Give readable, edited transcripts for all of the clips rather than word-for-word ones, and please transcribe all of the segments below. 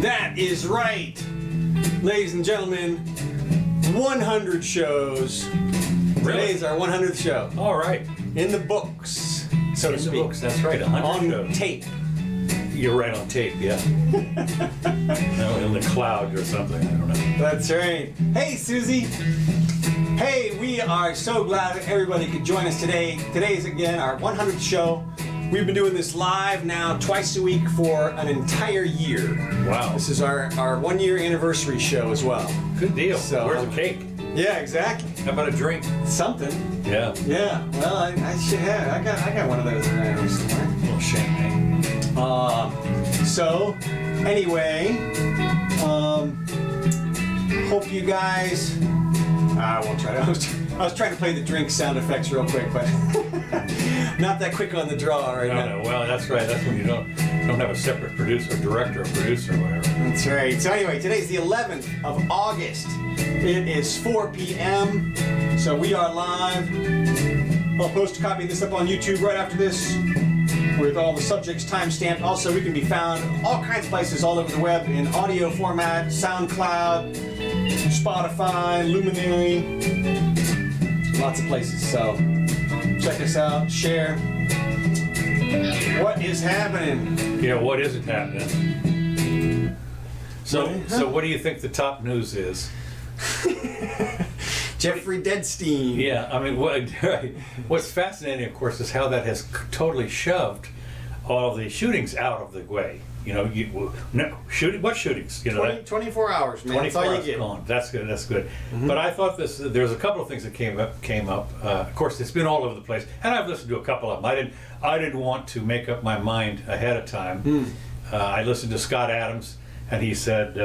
That is right. Ladies and gentlemen, 100 shows. Really? Today's our 100th show. All right. In the books, so to In the speak. books, that's right. 100 On shows. tape. You're right on tape, yeah. No, in the cloud or something. I don't know. That's right. Hey, Susie. Hey, we are so glad that everybody could join us today. Today is, again, our 100th show. We've been doing this live now twice a week for an entire year. Wow. This is our 1 year anniversary show as well. Good deal. So- Where's the cake? Yeah, exactly. How about a drink? Something. Yeah. Yeah. Well, I should have. I got one of those around here somewhere. A little champagne. So, anyway, hope you guys. I won't try to. I was trying to play the drink sound effects real quick, but not that quick on the draw right now. No. Well, that's right. That's when you don't have a separate producer, director, or producer, or whatever. That's right. So anyway, today's the 11th of August. It is 4 p.m. So we are live. I'll post a copy of this up on YouTube right after this, with all the subjects timestamped. Also, we can be found all kinds of places all over the web in audio format, SoundCloud, Spotify, Luminary, lots of places. So check us out, share. What is happening? Yeah, what isn't happening? So what do you think the top news is? Jeffrey Deadstein. Yeah, I mean, what's fascinating, of course, is how that has totally shoved all the shootings out of the way. You know, what shootings? You know, 24 hours, man. That's 24 all you hours get. gone. That's good. That's good. But I thought there's a couple of things that came up. Of course, it's been all over the place, and I've listened to a couple of them. I didn't want to make up my mind ahead of time. I listened to Scott Adams, and he said,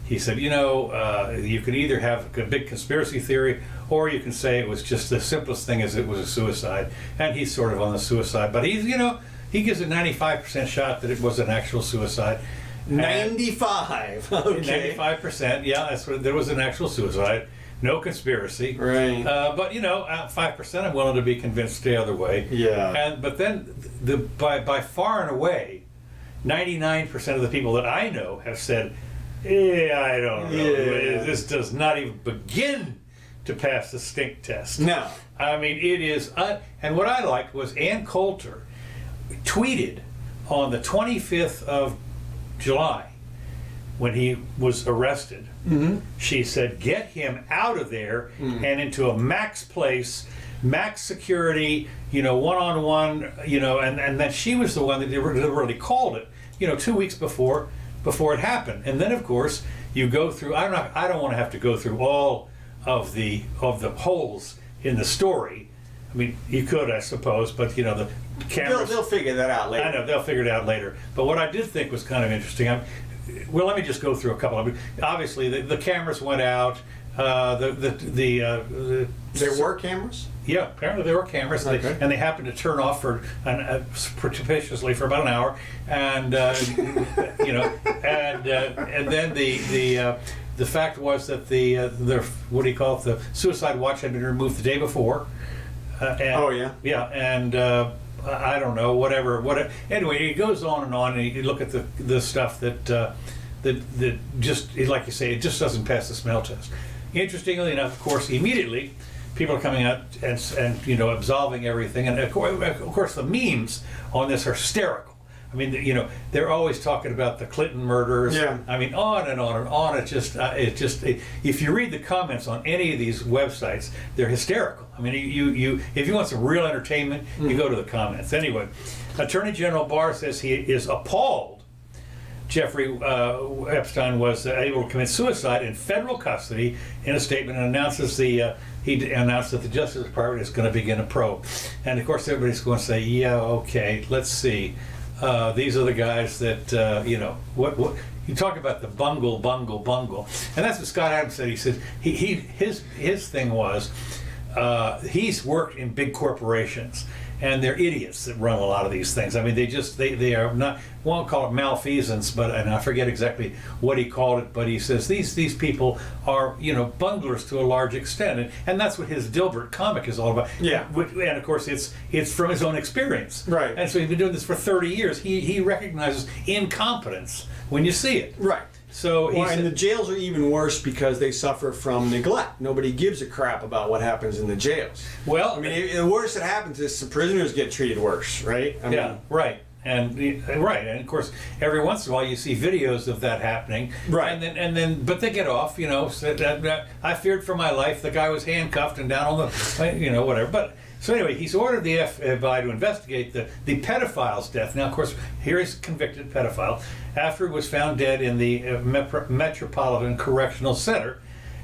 you know, you can either have a big conspiracy theory, or you can say it was just the simplest thing is it was a suicide, and he's sort of on the suicide. But he's, you know, he gives a 95% shot that it was an actual suicide. 95. Okay. 95%, yeah, that's what, there was an actual suicide, no conspiracy. Right. But you know, 5% I'm willing to be convinced the other way. Yeah. But then, by far and away, 99% of the people that I know have said, "Yeah, I don't know. Yeah. This does not even begin to pass the stink test." No. I mean, it is. And what I liked was Ann Coulter tweeted on the 25th of July when he was arrested. She said, "Get him out of there and into a max place, max security, you know, one-on-one, you know," and then she was the one that really called it, you know, 2 weeks before it happened. And then, of course, you go through. I don't want to have to go through all of the holes in the story. I mean, you could, I suppose, but you know, the cameras. They'll figure that out later. I know they'll figure it out later. But what I did think was kind of interesting. Well, let me just go through a couple of them. Obviously, the cameras went out. There were cameras? Yeah, apparently there were cameras, Okay. and they happened to turn off surreptitiously for about an hour, and you know, and then the fact was that the what do you call it? The suicide watch had been removed the day before. Oh, yeah? Yeah, and I don't know, whatever. Anyway, it goes on, and you look at the stuff that just, like you say, it just doesn't pass the smell test. Interestingly enough, of course, immediately people are coming out and you know, absolving everything, and of course the memes on this are hysterical. I mean, you know, they're always talking about the Clinton murders. Yeah. I mean, on and on and on. It just if you read the comments on any of these websites, they're hysterical. I mean, you if you want some real entertainment, you go to the comments. Anyway, Attorney General Barr says he is appalled Jeffrey Epstein was able to commit suicide in federal custody in a statement, and announces he announced that the Justice Department is going to begin a probe. And of course, everybody's going to say, "Yeah, okay, let's see. These are the guys that you know what you talk about the bungle," and that's what Scott Adams said. He said his thing was he's worked in big corporations, and they're idiots that run a lot of these things. I mean, they are not, won't call it malfeasance, but, and I forget exactly what he called it, but he says these people are, you know, bunglers to a large extent, and that's what his Dilbert comic is all about. Yeah. And of course it's from his own experience. Right. And so he's been doing this for 30 years. He recognizes incompetence when you see it. Right. So he Well, and said, the jails are even worse because they suffer from neglect. Nobody gives a crap about what happens in the jails. well, I mean, the worst that happens is the prisoners get treated worse, right? I yeah, mean, right. And of course, every once in a while you see videos of that happening, Right. And then, but they get off. You know, so that I feared for my life. The guy was handcuffed and down on the, you know, whatever. But so anyway, he's ordered the FBI to investigate the pedophile's death. Now, of course, here he's a convicted pedophile after he was found dead in the Metropolitan Correctional Center,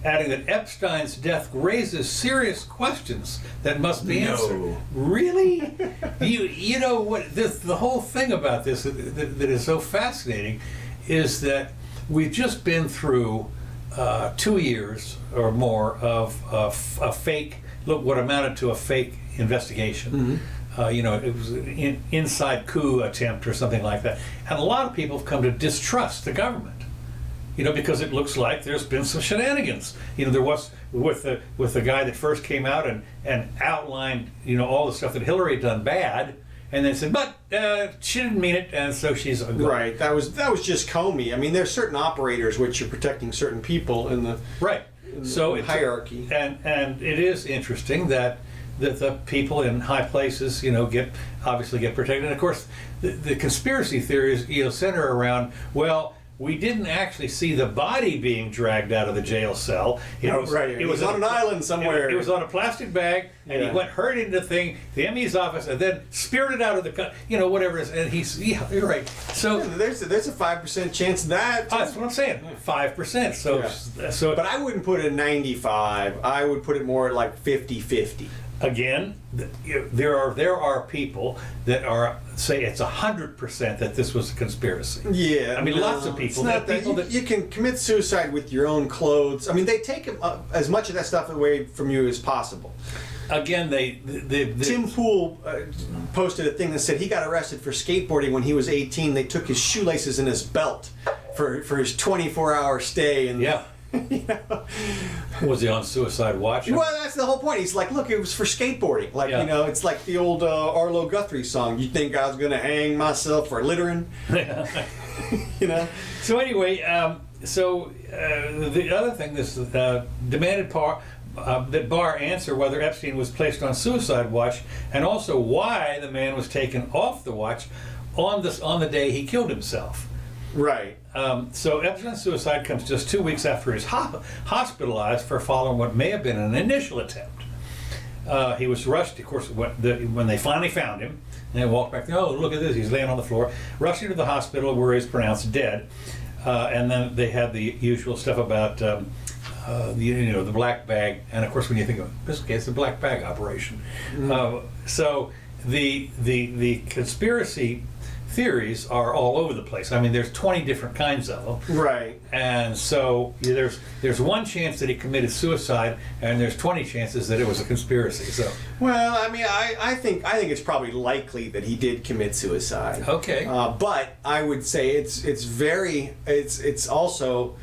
adding that Epstein's death raises serious questions that must be answered. Really? you know what? The whole thing about this that is so fascinating is that we've just been through 2 years or more of a fake, look, what amounted to a fake investigation. You know, it was an inside coup attempt or something like that. And a lot of people have come to distrust the government. You know, because it looks like there's been some shenanigans. You know, there was with the guy that first came out and outlined, you know, all the stuff that Hillary had done bad, and then said, but she didn't mean it, and so she's gone. right. That was just Comey. I mean, there's certain operators which are protecting certain people in the Right. So it's hierarchy. and it is interesting that the people in high places, you know, obviously get protected. And of course, the conspiracy theories, you know, center around, well, we didn't actually see the body being dragged out of the jail cell. Right. It was on an island somewhere. It was on a plastic bag, and Yeah. he went hurried into the ME's office, and then spirited out of the, you know, whatever it is. And you're right. So There's a 5% chance of that. that's what I'm saying. 5%. So Yeah. so But I wouldn't put it 95. I would put it more at like 50-50. again, there are people that are say it's 100% that this was a conspiracy. Yeah, I mean, no, lots of people. it's not that. People that You can commit suicide with your own clothes. I mean, they take as much of that stuff away from you as possible. again Tim Pool posted a thing that said he got arrested for skateboarding when he was 18. They took his shoelaces and his belt for his 24-hour stay. And yeah. you know. Was he on suicide watch? Well, that's the whole point. He's like, look, it was for skateboarding. Like, Yeah. you know, it's like the old Arlo Guthrie song. You think I was going to hang myself for littering? You know? So anyway, the other thing, this demanded that Barr answer whether Epstein was placed on suicide watch, and also why the man was taken off the watch on the day he killed himself. Right. So Epstein's suicide comes just 2 weeks after he's hospitalized for following what may have been an initial attempt. He was rushed, of course, when they finally found him. And they walked back there, oh, look at this, he's laying on the floor. Rushed him to the hospital where he's pronounced dead. And then they had the usual stuff about the black bag. And of course, when you think of this case, the black bag operation. So the conspiracy theories are all over the place. I mean, there's 20 different kinds of them. Right. And so there's one chance that he committed suicide, and there's 20 chances that it was a conspiracy. So Well, I mean, I think it's probably likely that he did commit suicide. okay, But I would say it's also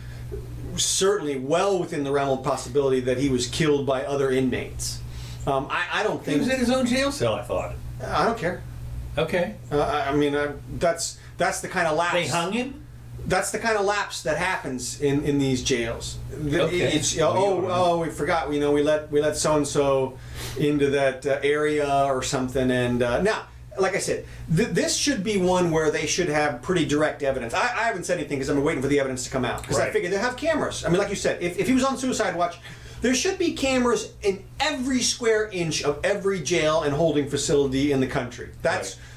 certainly well within the realm of possibility that he was killed by other inmates. I don't he think. was in his own jail cell. I thought. I don't care. Okay, I mean, that's the kind of lapse. they hung him. That's the kind of lapse that happens in these jails. Okay. It's we forgot. You know, we let so and so into that area or something. And now, like I said, this should be one where they should have pretty direct evidence. I haven't said anything because I'm waiting for the evidence to come out. Because I Right. figured they have cameras. I mean, like you said, if he was on suicide watch, there should be cameras in every square inch of every jail and holding facility in the country.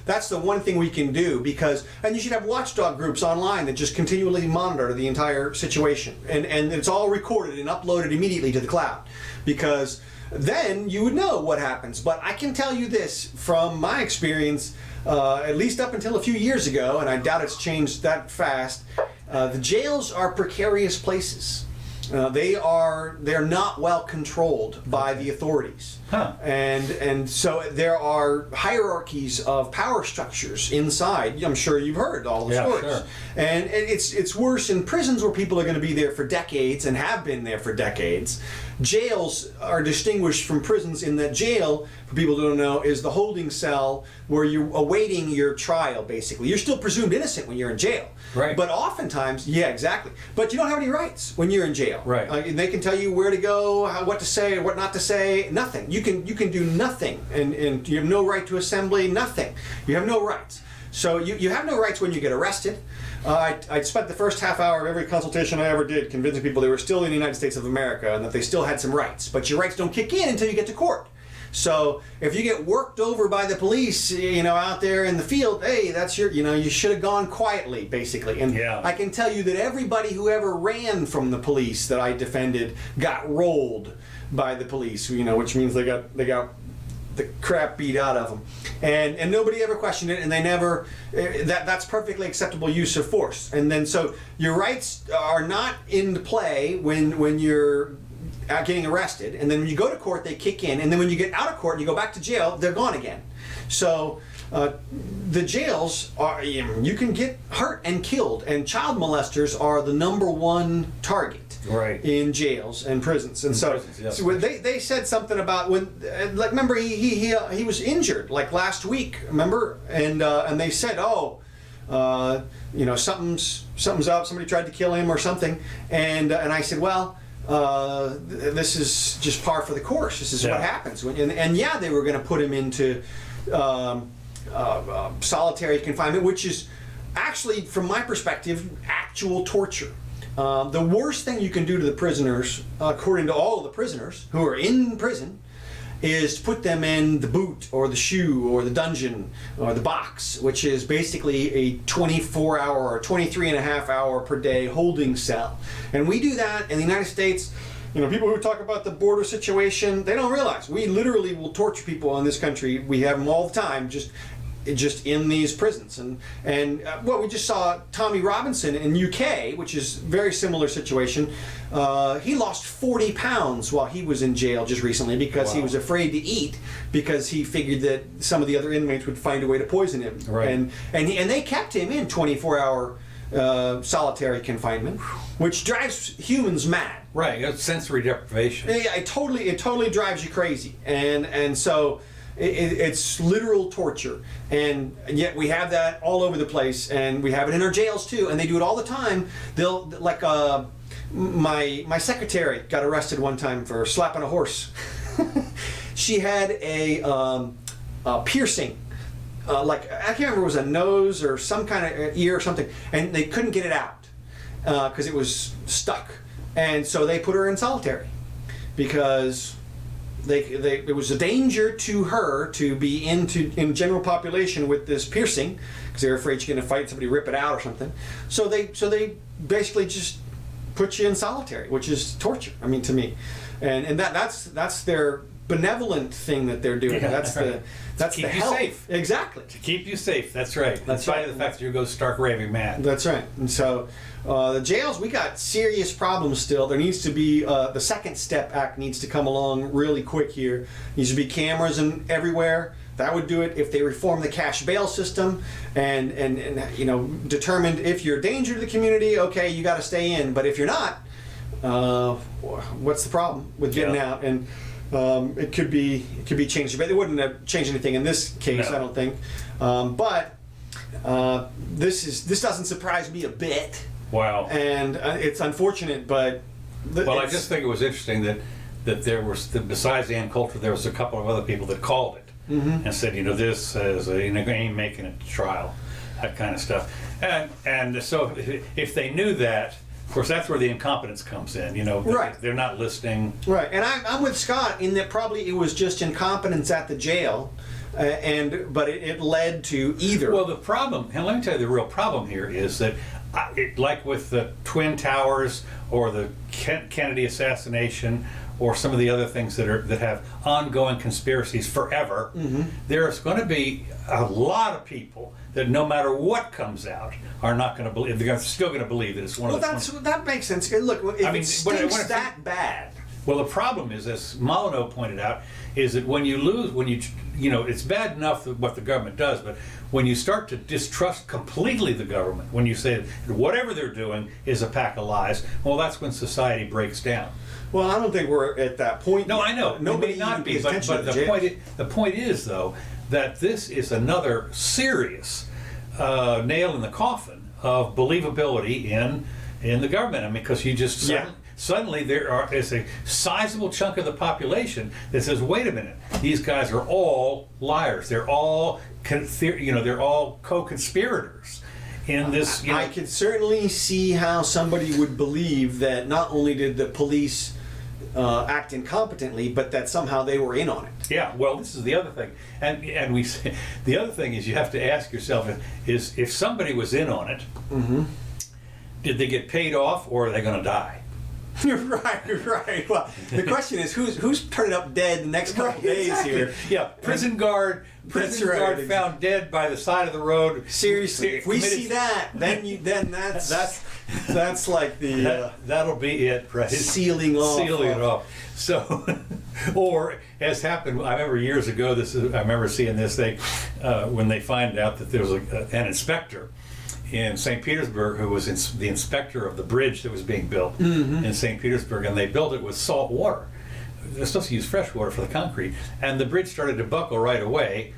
That's the one thing we can do, because, and you should have watchdog groups online that just continually monitor the entire situation, and it's all recorded and uploaded immediately to the cloud, because then you would know what happens. But I can tell you this from my experience, at least up until a few years ago, and I doubt it's changed that fast, the jails are precarious places. they're not well controlled by the authorities. Huh. And so there are hierarchies of power structures inside. I'm sure you've heard all the stories. Sure. And it's worse in prisons where people are going to be there for decades and have been there for decades. Jails are distinguished from prisons in that jail, for people who don't know, is the holding cell where you're awaiting your trial, basically. You're still presumed innocent when you're in jail. Right. But oftentimes, yeah, exactly. But you don't have any rights when you're in jail. Right. They can tell you where to go, what to say, what not to say, nothing. You can do nothing, and you have no right to assembly, nothing. You have no rights. So you have no rights when you get arrested. I spent the first half hour of every consultation I ever did convincing people they were still in the United States of America and that they still had some rights. But your rights don't kick in until you get to court. So if you get worked over by the police, out there in the field, hey, that's you should have gone quietly, basically. And Yeah. I can tell you that everybody who ever ran from the police that I defended got rolled by the police, which means they got the crap beat out of them, and nobody ever questioned it, and they never. That's perfectly acceptable use of force. And then so your rights are not in play when you're getting arrested, and then when you go to court they kick in, and then when you get out of court and you go back to jail, they're gone again. So the jails are, you can get hurt and killed, and child molesters are the #1 target. Right. In jails and prisons, and prisons, yes. so when they said something about when, remember he was injured like last week, remember, and they said, something's up, somebody tried to kill him or something, and I said, well, this is just par for the course. This is what happens and they were going to put him into solitary confinement, which is actually, from my perspective, actual torture. The worst thing you can do to the prisoners, according to all of the prisoners who are in prison, is to put them in the boot or the shoe or the dungeon or the box, which is basically a 24-hour or 23.5-hour per day holding cell. And we do that in the United States. People who talk about the border situation, they don't realize we literally will torture people in this country. We have them all the time, just in these prisons. And we just saw Tommy Robinson in UK, which is a very similar situation. He lost 40 pounds while he was in jail just recently because he was afraid to eat, because he figured that some of the other inmates would find a way to poison him. Right. And they kept him in 24-hour solitary confinement, which drives humans mad. Right. It's sensory deprivation. Yeah, it totally drives you crazy. And so it's literal torture, and yet we have that all over the place, and we have it in our jails too, and they do it all the time. They'll, like, my secretary got arrested one time for slapping a horse. She had a piercing, like, I can't remember, it was a nose or some kind of ear or something, and they couldn't get it out because it was stuck, and so they put her in solitary because it was a danger to her to be in general population with this piercing, because they were afraid she's going to fight somebody, rip it out or something. So they basically just put you in solitary, which is torture. I mean, to me, and that's their benevolent thing that they're doing. Yeah, that's right. That's to keep the you help. safe. Exactly. To keep you safe. That's right. That's in spite right. of the fact that you go stark raving mad. That's right. And so the jails, we got serious problems still. There needs to be the Second Step Act needs to come along really quick here. Needs to be cameras everywhere. That would do it. If they reform the cash bail system and determined if you're a danger to the community, okay, you got to stay in. But if you're not, what's the problem with getting out? And it could be changed, but it wouldn't have changed anything in this case, No. I don't think. But this doesn't surprise me a bit. Wow. And it's unfortunate, but I just think it was interesting that there was, besides Ann Coulter, there was a couple of other people that called it and said, this is ain't making it to trial, that kind of stuff. And so if they knew that, of course, that's where the incompetence comes in. Right. They're not listening. Right, and I'm with Scott in that probably it was just incompetence at the jail, but it led to either. Well, the problem, and let me tell you, the real problem here is that, like with the Twin Towers or the Kennedy assassination or some of the other things that have ongoing conspiracies forever, there's going to be a lot of people that no matter what comes out are not going to believe. They're still going to believe that it's one of the. That makes sense. Look, if I mean, it stinks that bad. Well, the problem is, as Molyneux pointed out, is that when you lose, it's bad enough what the government does, but when you start to distrust completely the government, when you say that whatever they're doing is a pack of lies, well, that's when society breaks down. Well, I don't think we're at that point. No, yet. I know. Nobody It may not even be, pays attention but to the jails. the point is, though, that this is another serious nail in the coffin of believability in the government. I mean, because you just suddenly there is a sizable chunk of the population that says, "Wait a minute, these guys are all liars. They're all they're all co-conspirators in this." I can certainly see how somebody would believe that not only did the police act incompetently, but that somehow they were in on it. Yeah, well, this is the other thing, and we say, the other thing is you have to ask yourself is if somebody was in on it, did they get paid off or are they going to die? Right. Well, the question is who's turning up dead the next couple of days here? Yeah, prison guard found dead by the side of the road. Seriously, if we see that, then that's like the that'll be it, right? Sealing it off. So, or as happened, I remember years ago. I remember seeing this thing when they find out that there was an inspector in St. Petersburg who was the inspector of the bridge that was being built in St. Petersburg, and they built it with salt water. They're supposed to use fresh water for the concrete, and the bridge started to buckle right away,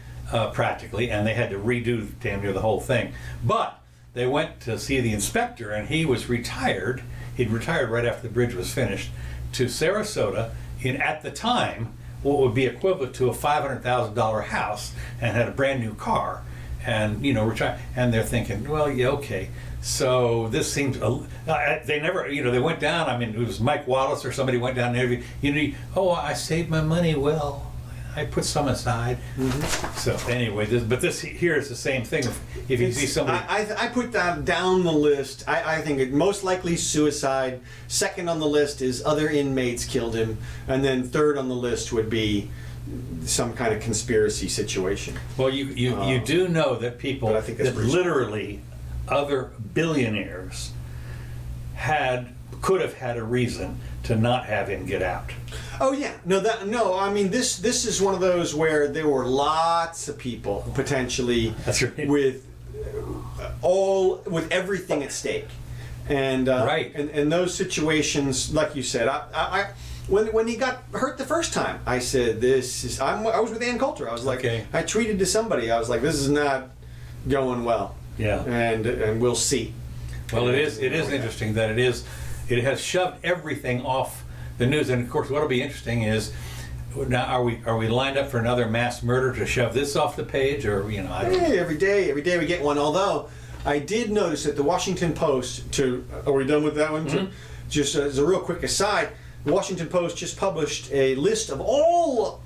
practically, and they had to redo damn near the whole thing. But they went to see the inspector, and he was retired. He'd retired right after the bridge was finished to Sarasota in, at the time, what would be equivalent to a $500,000 house, and had a brand new car. And retire, and they're thinking, well, yeah, okay. So this seems they never, they went down. I mean, it was Mike Wallace or somebody went down there. I saved my money. Well, I put some aside. So anyway, this here is the same thing. If you see somebody, I put that down the list. I think it most likely suicide. Second on the list is other inmates killed him, and then third on the list would be some kind of conspiracy situation. Well, you do know that people but I think that's that literally other billionaires could have had a reason to not have him get out. Oh yeah, no. I mean, this is one of those where there were lots of people potentially That's right. with everything at stake, and right. And those situations, like you said, When he got hurt the first time, I said, I was with Ann Coulter. I was like, okay. I tweeted to somebody, I was like, this is not going well. Yeah. And we'll see. Well, it is interesting that it has shoved everything off the news. And of course, what'll be interesting is, now are we lined up for another mass murder to shove this off the page, or I don't know. Every day we get one. Although I did notice that the Washington Post, are we done with that one? Just as a real quick aside, the Washington Post just published a list of all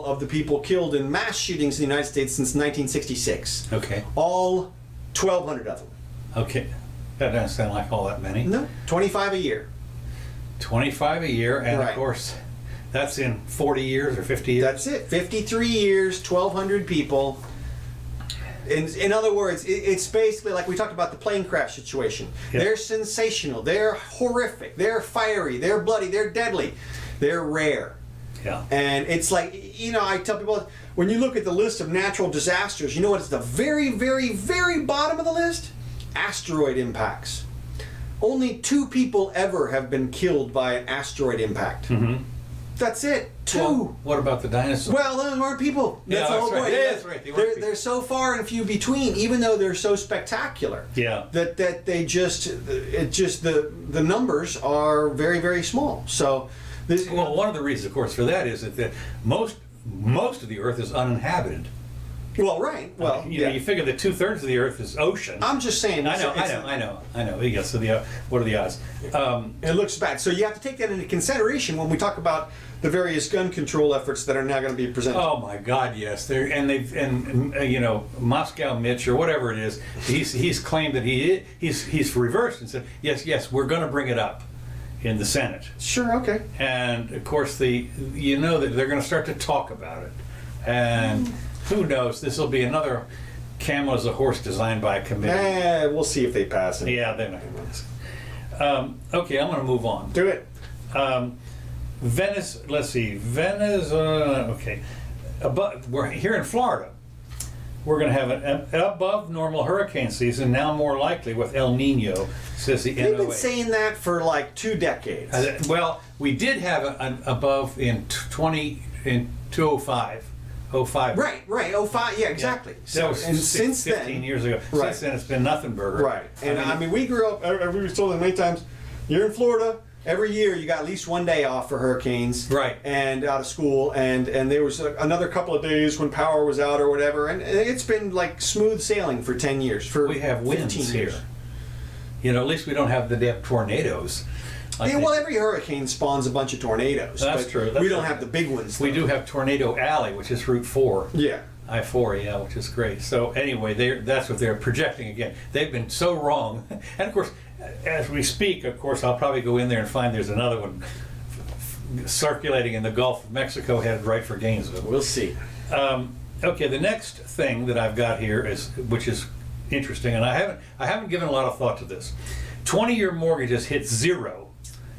of the people killed in mass shootings in the United States since 1966. Okay. All 1,200 of them. Okay. That doesn't sound like all that many. No, 25 a year. 25 a year, and Right. of course, that's in 40 years or 50 years. That's it. 53 years, 1,200 people. In other words, it's basically like we talked about the plane crash situation. Yeah. They're sensational. They're horrific. They're fiery. They're bloody. They're deadly. They're rare. Yeah. And it's like, I tell people, when you look at the list of natural disasters, you know what's the very, very, very bottom of the list? Asteroid impacts. Only 2 people ever have been killed by an asteroid impact. That's it. 2. Well, what about the dinosaurs? Well, those aren't people. Yeah, That's the whole that's right. point. Yeah, that's right. They weren't They're so far and few between, even though they're so spectacular. Yeah. That the numbers are very, very small. So, Well, one of the reasons, of course, for that is that most of the Earth is uninhabited. well, right. Well, You figure that 2/3 of the Earth is ocean. I'm just saying. I know. Yeah, so what are the odds? It looks bad. So you have to take that into consideration when we talk about the various gun control efforts that are now going to be presented. Oh my God, yes. Moscow Mitch or whatever it is, he's claimed that he's reversed and said, yes, we're going to bring it up. in the Senate. Sure. Okay. And of course, you know that they're going to start to talk about it. And who knows, this will be another camel as a horse designed by a committee. We'll see if they pass it. Yeah, they're not going to pass it. Okay, I'm going to move on. Do it. Venice, let's see, Venezuela, okay. We're here in Florida. We're going to have an above normal hurricane season, now more likely with El Nino, says the They've NOAA. been saying that for like 2 decades. Well, we did have an above in 205. 05. Right. 05. Yeah, exactly. That was and 15 since then, years ago. Right. Since then, it's been nothing burger. Right. And I mean, we grew up. We were told many times, you're in Florida. Every year, you got at least 1 day off for hurricanes. Right. And out of school, and there was another couple of days when power was out or whatever, and it's been like smooth sailing for 10 years. We have winds 15 here. years. You know, at least we don't have the tornadoes. Yeah, well, every hurricane spawns a bunch of tornadoes. That's but true. That's we don't true. have the big ones. We though. do have Tornado Alley, which is Route 4. Yeah. I-4, yeah, which is great. So anyway, that's what they're projecting again. They've been so wrong. And of course, as we speak, of course, I'll probably go in there and find there's another one circulating in the Gulf of Mexico headed right for Gainesville. We'll see. Okay, the next thing that I've got here which is interesting, and I haven't given a lot of thought to this. 20-year mortgages hit zero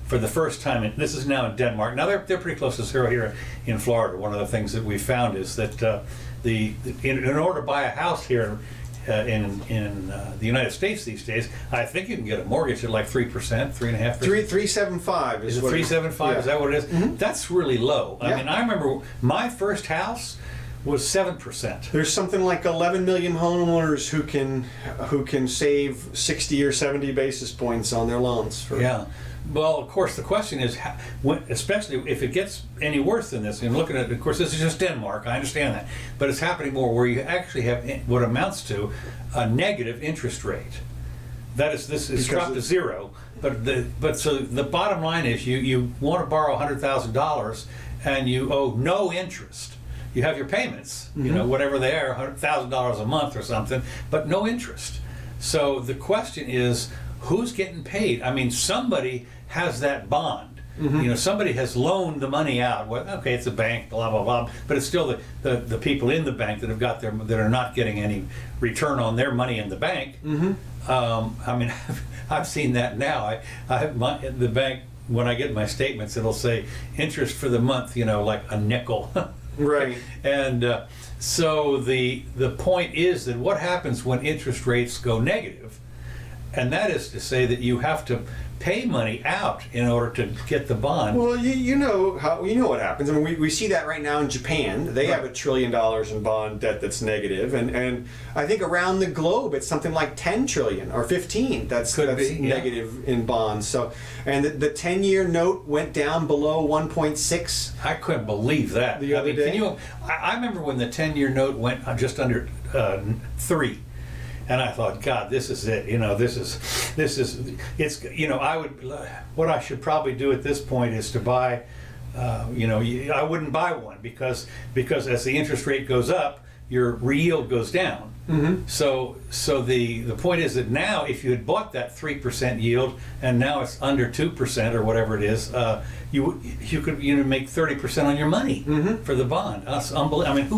for the first time. This is now in Denmark. Now they're pretty close to zero here in Florida. One of the things that we found is that in order to buy a house here in the United States these days, I think you can get a mortgage at like 3%, 3.5%. 375 Is it what 375? yeah. Is that what it is? Mm-hmm. That's really low. Yeah. I mean, I remember my first house was 7%. There's something like 11 million homeowners who can save 60 or 70 basis points on their loans. Yeah. Well, of course, the question is, especially if it gets any worse than this, and looking at, of course, this is just Denmark, I understand that, but it's happening more where you actually have what amounts to a negative interest rate. That is, this is dropped to zero, but so the bottom line is you want to borrow $100,000 and you owe no interest. You have your payments, you know, whatever they are, $100,000 a month or something, but no interest. So the question is, who's getting paid? I mean, somebody has that bond. You know, somebody has loaned the money out. Well, okay, it's a bank, blah blah blah, but it's still the people in the bank that have got that are not getting any return on their money in the bank. I mean, I've seen that now. I have the bank, when I get my statements, it'll say interest for the month, you know, like a nickel. Right. And so the point is that what happens when interest rates go negative, and that is to say that you have to pay money out in order to get the bond. Well, you know what happens. I mean, we see that right now in Japan. They have $1 trillion in bond debt that's negative, and I think around the globe it's something like 10 trillion or 15 that's negative in bonds. So, and the 10-year note went down below 1.6. I couldn't believe that. The other day? I remember when the 10-year note went just under 3. And I thought, God, this is it. You know, it's, you know, what I should probably do at this point is to buy, you know, I wouldn't buy one because as the interest rate goes up, your yield goes down. So the point is that now, if you had bought that 3% yield and now it's under 2% or whatever it is, you could make 30% on your money for the bond. That's unbelievable. I mean,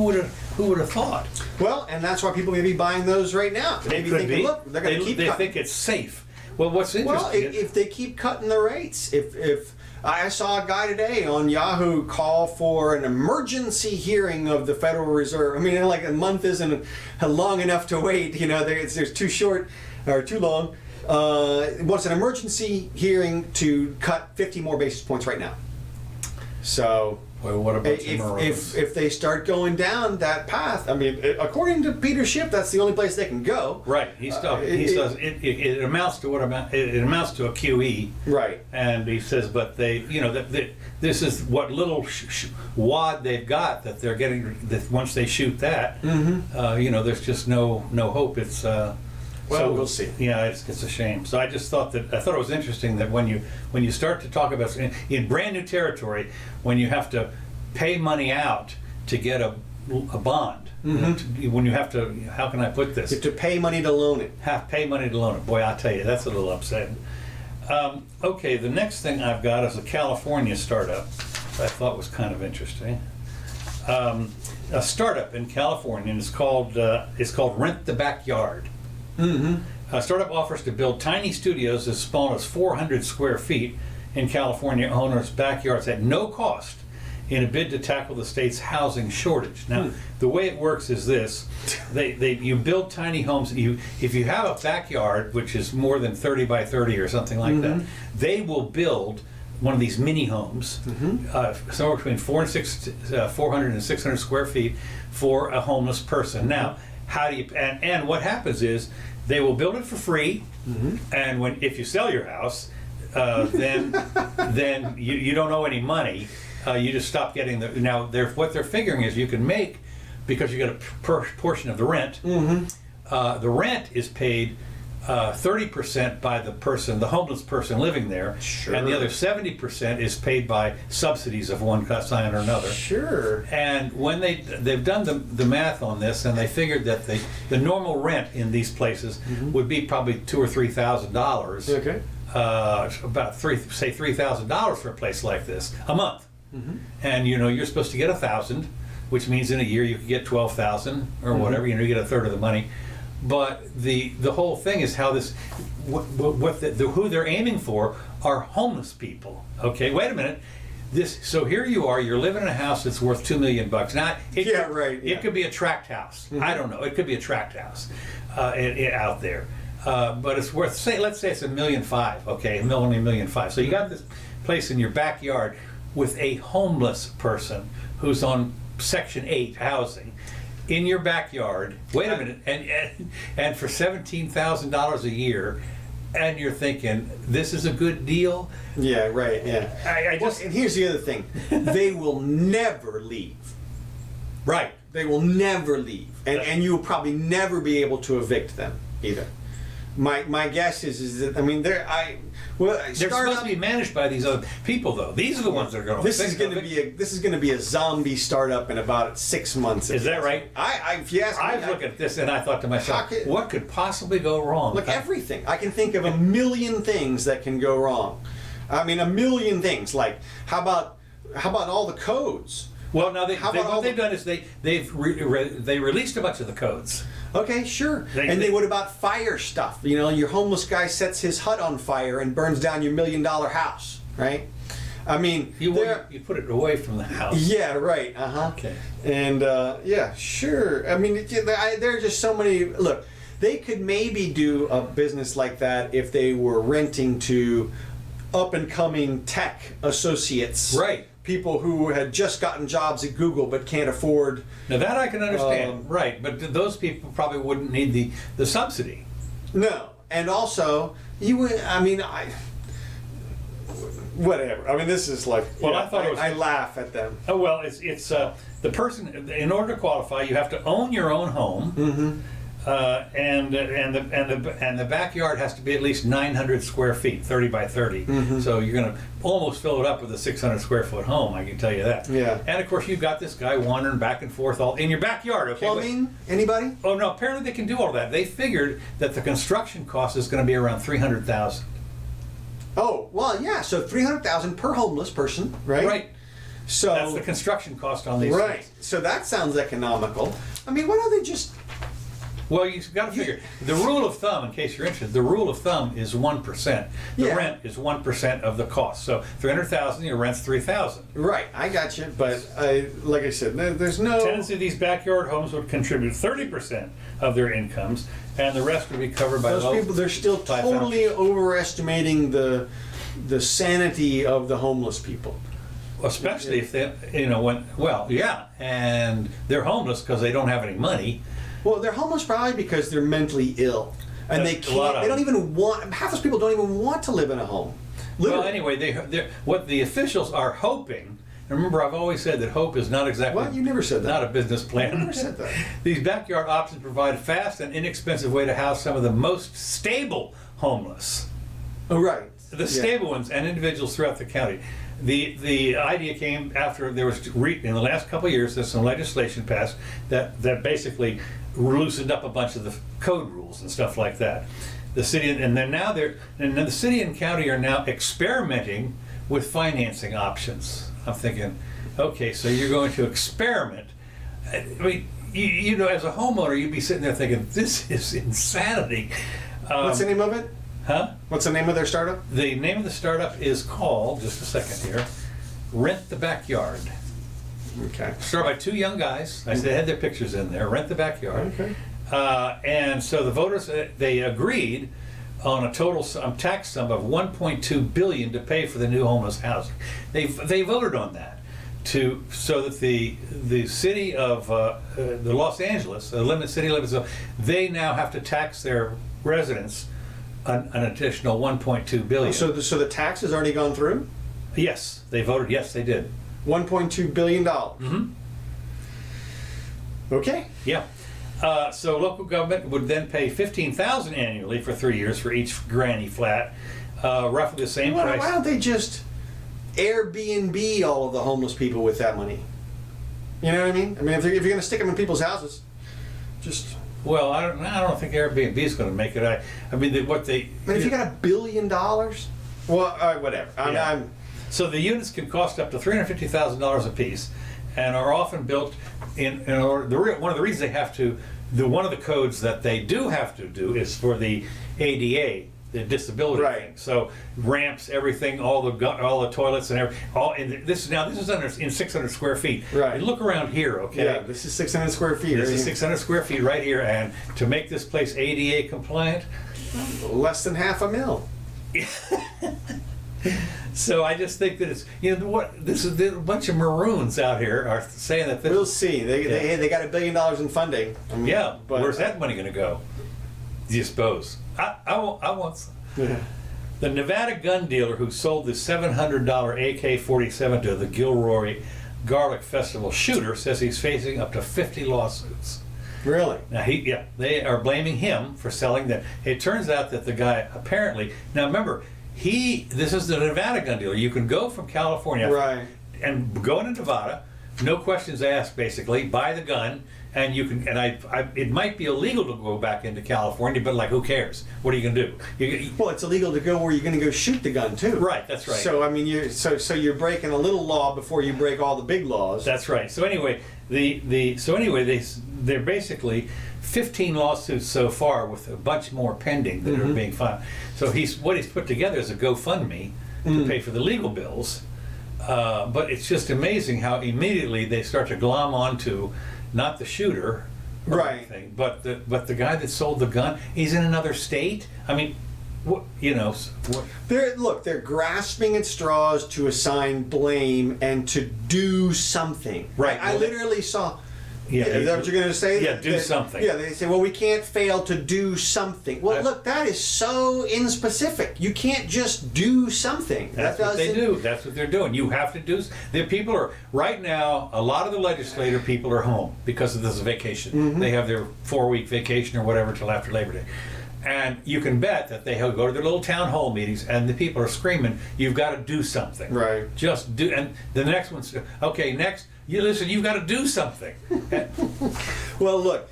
who would have thought? Well, and that's why people may be buying those right now. Maybe thinking, look, they're going to keep. They cutting. think it's safe. Well, what's interesting? Well, if they keep cutting the rates, if I saw a guy today on Yahoo call for an emergency hearing of the Federal Reserve. I mean, like a month isn't long enough to wait. You know, there's too short or too long. What's an emergency hearing to cut 50 more basis points right now? So. Well, what about tomorrow? If they start going down that path, I mean, according to Peter Schiff, that's the only place they can go. Right. He says it amounts to it amounts to a QE. Right. And he says, but they, you know, this is what little wad they've got that they're getting. That once they shoot that, you know, there's just no hope. It's well, we'll see. Yeah, it's a shame. So I just thought it was interesting that when you start to talk about in brand new territory, when you have to pay money out to get a bond, when you have to, how can I put this? You have to pay money to loan it. Pay money to loan it. Boy, I'll tell you, that's a little upsetting. Okay, the next thing I've got is a California startup that I thought was kind of interesting. A startup in California, and it's called Rent the Backyard. A startup offers to build tiny studios as small as 400 square feet in California owners' backyards at no cost in a bid to tackle the state's housing shortage. Now, the way it works is this: you build tiny homes. If you have a backyard which is more than 30 by 30 or something like that, they will build one of these mini homes, somewhere between 400 and 600 square feet for a homeless person. Now, how do you and what happens is they will build it for free, and if you sell your house, then you don't owe any money. You just stop getting what they're figuring is you can make, because you get a portion of the rent. The rent is paid 30% by the homeless person living there, and the other 70% is paid by subsidies of one kind or another. Sure. And when they've done the math on this, and they figured that the normal rent in these places would be probably $2,000 or $3,000. Okay. About $3,000 for a place like this a month. And you're supposed to get 1,000, which means in a year you could get 12,000 or whatever. You get a third of the money. But the whole thing is how this, who they're aiming for are homeless people. Okay, wait a minute. So here you are. You're living in a house that's worth $2 million. Now, it could be a tract house. I don't know. It could be a tract house out there. But it's worth, let's say it's $1.5 million. Okay, $1.5 million. So you got this place in your backyard with a homeless person who's on Section 8 housing in your backyard. Wait a minute, and for $17,000 a year, and you're thinking this is a good deal. Yeah, right. Yeah. And here's the other thing: they will never leave. Right. They will never leave, and you will probably never be able to evict them either. My guess is that they're supposed to be managed by these other people, though. These are the ones that are going to. This is going to be a zombie startup in about 6 months. Is that right? If you ask me, I look at this and I thought to myself, what could possibly go wrong? Look, everything. I can think of a million things that can go wrong. I mean, a million things. Like, how about all the codes? Well, now what they've done is they released a bunch of the codes. Okay, sure. What about fire stuff? Your homeless guy sets his hut on fire and burns down your $1 million house, right? I mean, you put it away from the house. Yeah, right. Okay. And yeah, sure. I mean, there are just so many. Look, they could maybe do a business like that if they were renting to up and coming tech associates. Right. People who had just gotten jobs at Google but can't afford. Now that I can understand, right? But those people probably wouldn't need the subsidy. No, and also you would. I mean, whatever. I mean, this is like. Well, I thought I laugh at them. Oh well, it's the person. In order to qualify, you have to own your own home. And the backyard has to be at least 900 square feet, 30 by 30. So you're going to almost fill it up with a 600 square foot home, I can tell you that. Yeah. And of course you've got this guy wandering back and forth all in your backyard. Okay. Plumbing? Anybody? Oh no, apparently they can do all that. They figured that the construction cost is going to be around $300,000. Oh well, yeah. So $300,000 per homeless person, right? Right. So that's the construction cost on these. Right. Things. So that sounds economical. I mean, why don't they just? Well, you've got to figure. The rule of thumb, in case you're interested, the rule of thumb is 1%. The rent is 1% of the cost. So $300,000, your rent's $3,000. Right, I got you. But like I said, there's no tendency. These backyard homes would contribute 30% of their incomes, and the rest would be covered by those people. They're still totally overestimating the sanity of the homeless people. Especially if they, and they're homeless because they don't have any money. Well, they're homeless probably because they're mentally ill, and they can't. They don't even want. Half those people don't even want to live in a home. Literally. Well, anyway, what the officials are hoping. And remember, I've always said that hope is not exactly. Well, you never said that. Not a business plan. You never said that. These backyard options provide a fast and inexpensive way to house some of the most stable homeless. Oh, right. The stable ones and individuals throughout the county. The idea came after there was in the last couple of years there's some legislation passed that basically loosened up a bunch of the code rules and stuff like that. the city, and then now the city and county are now experimenting with financing options. I'm thinking, okay, so you're going to experiment. I mean, you know, as a homeowner, you'd be sitting there thinking, this is insanity. What's the name of it? Huh? What's the name of their startup? The name of the startup is called, just a second here, Rent the Backyard. Okay. Started by two young guys. They had their pictures in there. Rent the Backyard. Okay. And so the voters, they agreed on a total tax sum of $1.2 billion to pay for the new homeless housing. They voted on that so that the city of the Los Angeles, the city limits, they now have to tax their residents an additional $1.2 billion. So the tax has already gone through? Yes, they voted. Yes, they did. $1.2 billion. Mm-hmm. Okay. Yeah. So local government would then pay $15,000 annually for 3 years for each granny flat, roughly the same price. Why don't they just Airbnb all of the homeless people with that money? You know what I mean? I mean, if you're going to stick them in people's houses, just. Well, I don't think Airbnb is going to make it. I mean, if you got $1 billion, well, whatever. I'm So the units can cost up to $350,000 a piece, and are often built in order. One of the reasons they have to, one of the codes that they do have to do is for the ADA, the disability Right. thing. So ramps, everything, all the toilets and everything. This is in 600 square feet. Right. And look around here, okay? Yeah, this is 600 square feet. This right is here. 600 square feet right here, and to make this place ADA compliant. Less than $500,000. So I just think that it's, you know, this is a bunch of maroons out here are saying that this. We'll see. They got $1 billion in funding. I mean, Yeah, but where's that money going to go? Do you suppose? I want some. Yeah. The Nevada gun dealer who sold the $700 AK-47 to the Gilroy Garlic Festival shooter says he's facing up to 50 lawsuits. Really? Now they are blaming him for selling that. It turns out that the guy apparently, now remember, this is the Nevada gun dealer. You can go from California Right. and go into Nevada, no questions asked, basically, buy the gun, and you can. And it might be illegal to go back into California, but like, who cares? What are you gonna do? Well, it's illegal to go where you're going to go shoot the gun too. Right. That's right. So I mean, you're breaking a little law before you break all the big laws. That's right. So anyway, they're basically 15 lawsuits so far, with a bunch more pending that are being filed. So what he's put together is a GoFundMe to pay for the legal bills. But it's just amazing how immediately they start to glom onto not the shooter, or Right. anything, but the guy that sold the gun. He's in another state. I mean, what, you know? What, They're grasping at straws to assign blame and to do something. Right. I literally saw. Yeah, Is that what you're going to say? Yeah, do something. Yeah, they say, well, we can't fail to do something. Well, look, that is so inspecific. You can't just do something. That's what they do. That's what they're doing. You have to do. The people are right now. A lot of the legislator people are home because of this vacation. They have their 4-week vacation or whatever till after Labor Day, and you can bet that they go to their little town hall meetings, and the people are screaming, "You've got to do something." Right. Just do. And the next one's okay. Next, you listen. You've got to do something. Well, look,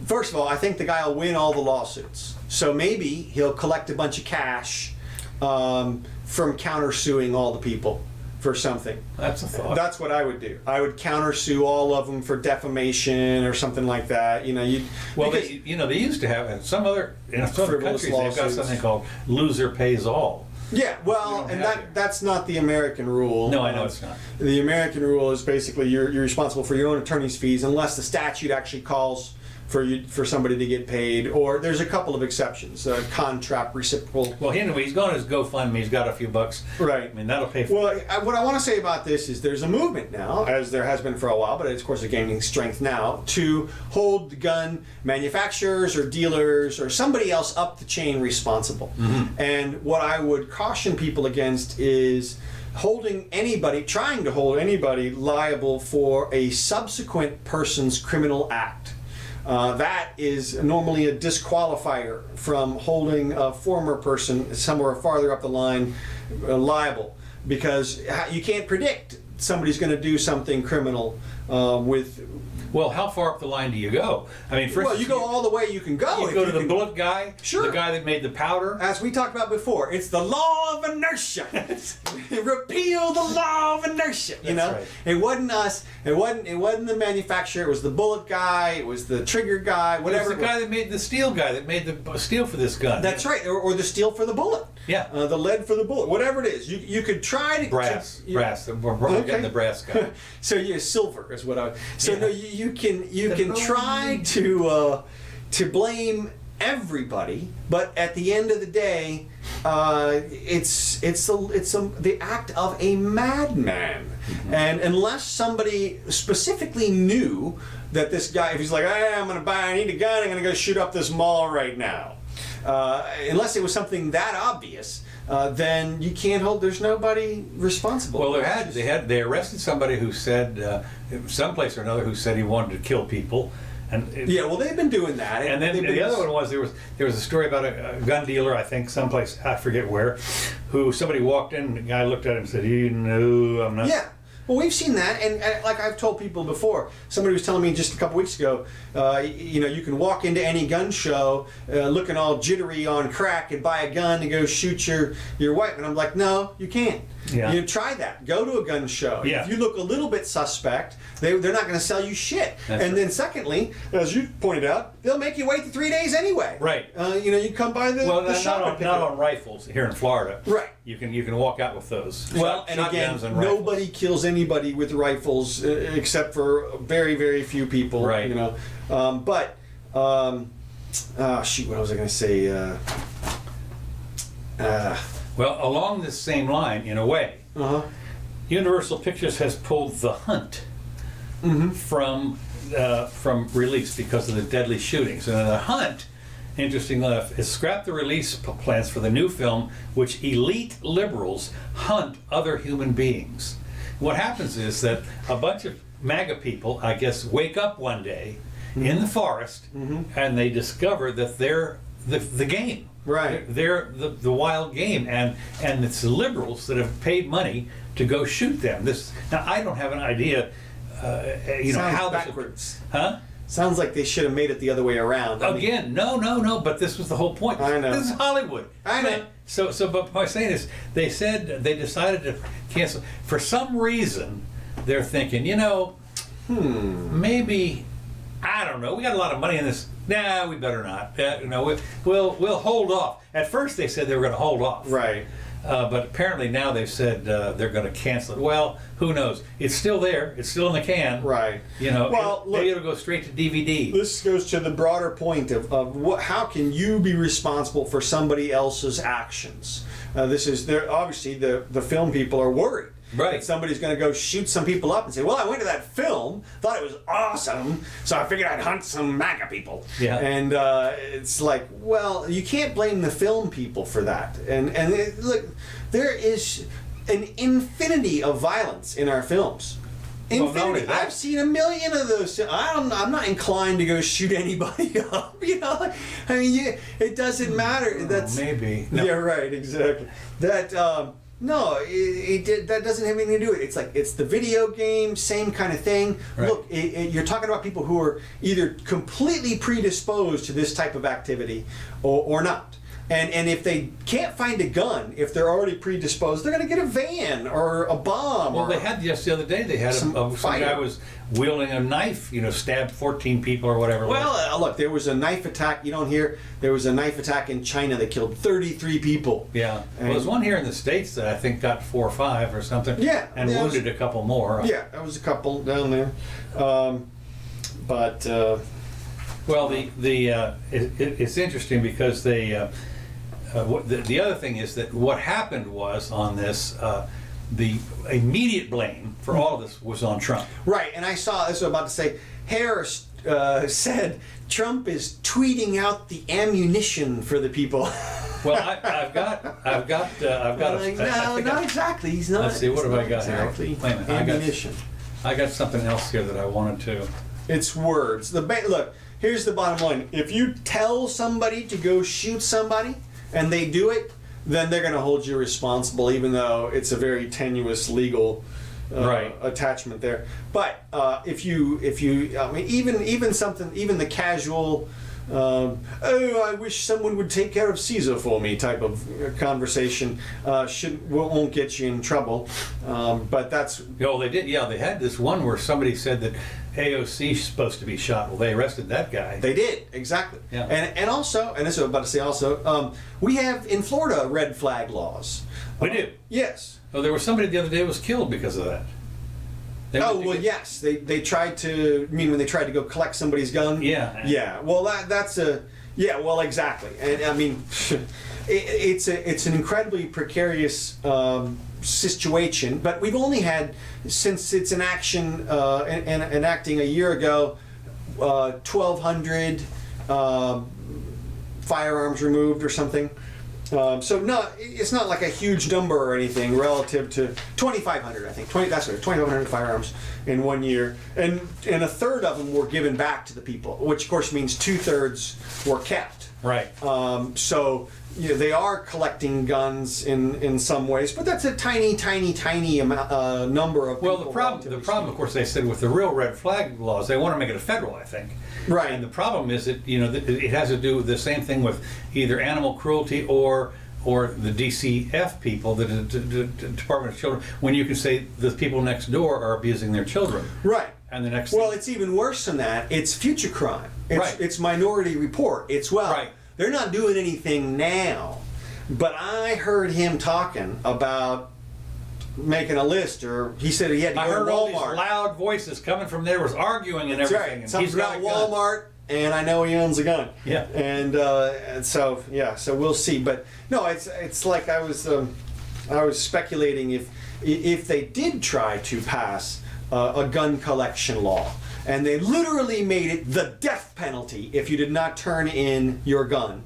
first of all, I think the guy will win all the lawsuits. So maybe he'll collect a bunch of cash from countersuing all the people for something. That's a thought. That's what I would do. I would countersue all of them for defamation or something like that. You know, they used to have in some other Frivolous countries they've got lawsuits. something called loser pays all. yeah. Well, don't and have it. that's not the American rule. No, I know it's not. The American rule is basically you're responsible for your own attorney's fees unless the statute actually calls for somebody to get paid, or there's a couple of exceptions, contract, reciprocal. Well, anyway, he's going to his GoFundMe. He's got a few bucks. Right. I mean, that'll pay for. Well, what I want to say about this is there's a movement now, as there has been for a while, but it's of course gaining strength now, to hold gun manufacturers or dealers or somebody else up the chain responsible. And what I would caution people against is trying to hold anybody liable for a subsequent person's criminal act. That is normally a disqualifier from holding a former person somewhere farther up the line liable, because you can't predict somebody's going to do something criminal with Well, how far up the line do you go? I mean, for Well, instance, you go all the way you can go. you if go to the can- bullet guy, Sure. the guy that made the powder. As we talked about before, it's the law of inertia. Repeal the law of inertia. You That's know, right. it wasn't us. It wasn't the manufacturer. It was the bullet guy. It was the trigger guy. It was Whatever. the guy that made the steel guy that made the steel for this gun. That's right. Or the steel for the bullet. Yeah. The lead for the bullet. Whatever it is, you could try to brass. to- Brass. We're Okay. getting the brass guy. So yeah, silver is what I. So Yeah. no, you can The try to blame everybody, but at the end of the day, it's the act of a madman, and unless somebody specifically knew that this guy, if he's like, hey, I need a gun, I'm gonna go shoot up this mall right now, unless it was something that obvious. Then you can't hold. There's nobody responsible. Well, they arrested somebody who said someplace or another who said he wanted to kill people, and yeah, well, they've been doing that, And then they've been the other one was there was a story about a gun dealer, I think someplace, I forget where, who somebody walked in and the guy looked at him and said, no, I'm not. Yeah. Well, we've seen that, and like I've told people before, somebody was telling me just a couple weeks ago, you can walk into any gun show looking all jittery on crack and buy a gun and go shoot your wife, and I'm like, no, you can't. Yeah. You try that. Go to a gun show. Yeah. If you look a little bit suspect, they're not going to sell you shit. That's and right. then secondly, as you pointed out, they'll make you wait 3 days anyway. Right. You come by the Well, shop and pick not it up. on rifles here in Florida. Right. You can walk out with those. Well, and again, shotguns and rifles. nobody kills anybody with rifles except for very, very few people. Right. Shoot, what was I going to say? Well, along this same line, in a way, Uh-huh. Universal Pictures has pulled The Hunt from release because of the deadly shootings. And The Hunt, interestingly enough, has scrapped the release plans for the new film, which elite liberals hunt other human beings. What happens is that a bunch of MAGA people, I guess, wake up one day in the forest and they discover that they're the game. Right. They're the wild game, and it's the liberals that have paid money to go shoot them. Now I don't have an idea, Sounds how this, backwards. huh? Sounds like they should have made it the other way around. Again, no. But this was the whole point. I know. This is Hollywood. I know. But my saying is, they said they decided to cancel for some reason. They're thinking, maybe, I don't know. We got a lot of money in this. Nah, we better not. We'll hold off. At first, they said they were going to hold off. Right. But apparently now they've said they're going to cancel it. Well, who knows? It's still there. It's still in the can. Right. Well, look, maybe it'll go straight to DVD. this goes to the broader point of how can you be responsible for somebody else's actions? Obviously the film people are worried. Right. That somebody's going to go shoot some people up and say, well, I went to that film, thought it was awesome, so I figured I'd hunt some MAGA people. Yeah. And it's like, well, you can't blame the film people for that. Look, there is an infinity of violence in our films. Well, not only Infinity. that- I've seen a million of those. I'm not inclined to go shoot anybody up. It doesn't matter. That's maybe. No. Yeah, right. Exactly. That. No, that doesn't have anything to do with it. It's like it's the video game, same kind of thing. Right. Look, you're talking about people who are either completely predisposed to this type of activity or not. And if they can't find a gun, if they're already predisposed, they're going to get a van or a bomb. Well, or they had just the other day. They had Some some fire. guy was wielding a knife. Stabbed 14 people or whatever. it was. Well, look, there was a knife attack. You don't hear. There was a knife attack in China that killed 33 people. Yeah. And- Well, there's one here in the States that I think got 4 or 5 or something. Yeah, And yeah, wounded a couple more. Yeah, that was a couple down there. Well, it's interesting because they. The other thing is that what happened was on this, the immediate blame for all of this was on Trump. Right, and I saw this. I was about to say. Harris said Trump is tweeting out the ammunition for the people. Well, I've got Like, no, not exactly. He's not. Let's see, what it's have I not got here? exactly Wait a minute, I got- ammunition. I got something else here that I wanted to. It's words. Look, here's the bottom line. If you tell somebody to go shoot somebody and they do it, then they're going to hold you responsible, even though it's a very tenuous legal Right. attachment there. But if you, I mean, even something, even the casual, oh, I wish someone would take care of Caesar for me type of conversation won't get you in trouble. But that's Oh, they did. Yeah, they had this one where somebody said that AOC is supposed to be shot. Well, they arrested that guy. they did exactly. Yeah. And also, and this is what I'm about to say. Also, we have in Florida red flag laws. We do. Yes. Oh, there was somebody the other day who was killed because of that. They Oh went to well, get- yes. They tried to. I mean, when they tried to go collect somebody's gun. Yeah. Yeah. Well, that's a. Yeah. Well, exactly. And I mean, it's an incredibly precarious situation. But we've only had, since its enaction enacting a year ago, 1,200 firearms removed or something. So it's not like a huge number or anything relative to 2,500, I think. 2,500 firearms in 1 year, and a third of them were given back to the people, which of course means 2/3 were kept. Right. So they are collecting guns in some ways, but that's a tiny amount, number of. Well, people, the relatively problem, of course, they said with the real red flag laws, they want to make it a federal, I think. Right. And the problem is that it has to do with the same thing with either animal cruelty or the DCF people, the Department of Children, when you can say the people next door are abusing their children. Right. And the next. Well, it's even worse than that. It's future crime. Right. It's Minority Report. It's Right. They're not doing anything now, but I heard him talking about making a list, or he said he had to I go heard to all these Walmart. loud voices coming from there, was arguing and That's everything. right. And Something he's got about a gun. Walmart, and I know he owns a gun. Yeah. And so yeah, so we'll see. But no, it's like I was speculating if they did try to pass a gun collection law, and they literally made it the death penalty if you did not turn in your gun,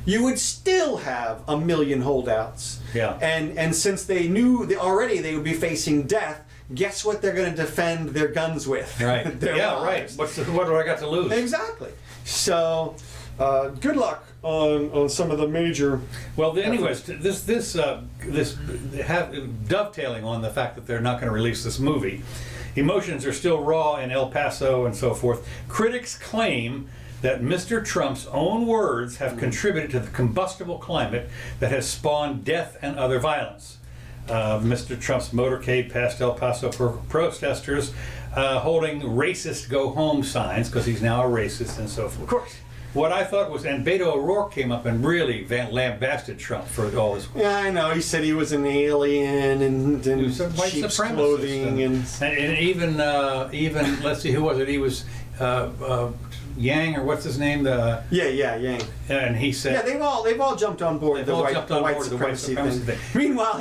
you would still have 1 million holdouts. Yeah. And since they knew already they would be facing death, guess what they're going to defend their guns with? Right. Their Yeah. lives. Right. What do I got to lose? Exactly. So, good luck on some of the major. Well, anyways, this dovetailing on the fact that they're not going to release this movie. Emotions are still raw in El Paso and so forth. Critics claim that Mr. Trump's own words have contributed to the combustible climate that has spawned death and other violence. Mr. Trump's motorcade past El Paso protesters holding racist go home signs, because he's now a racist and so forth. Of course. What I thought was, and Beto O'Rourke came up and really lambasted Trump for all his. Yeah, I know. He said he was an alien and He was a white sheep's supremacist, clothing and even let's see, who was it? He was Yang, or what's his name? Yang. And he said, Yeah, they've all jumped on board They've the all white, jumped the on white board the white supremacy supremacy thing. thing. Meanwhile,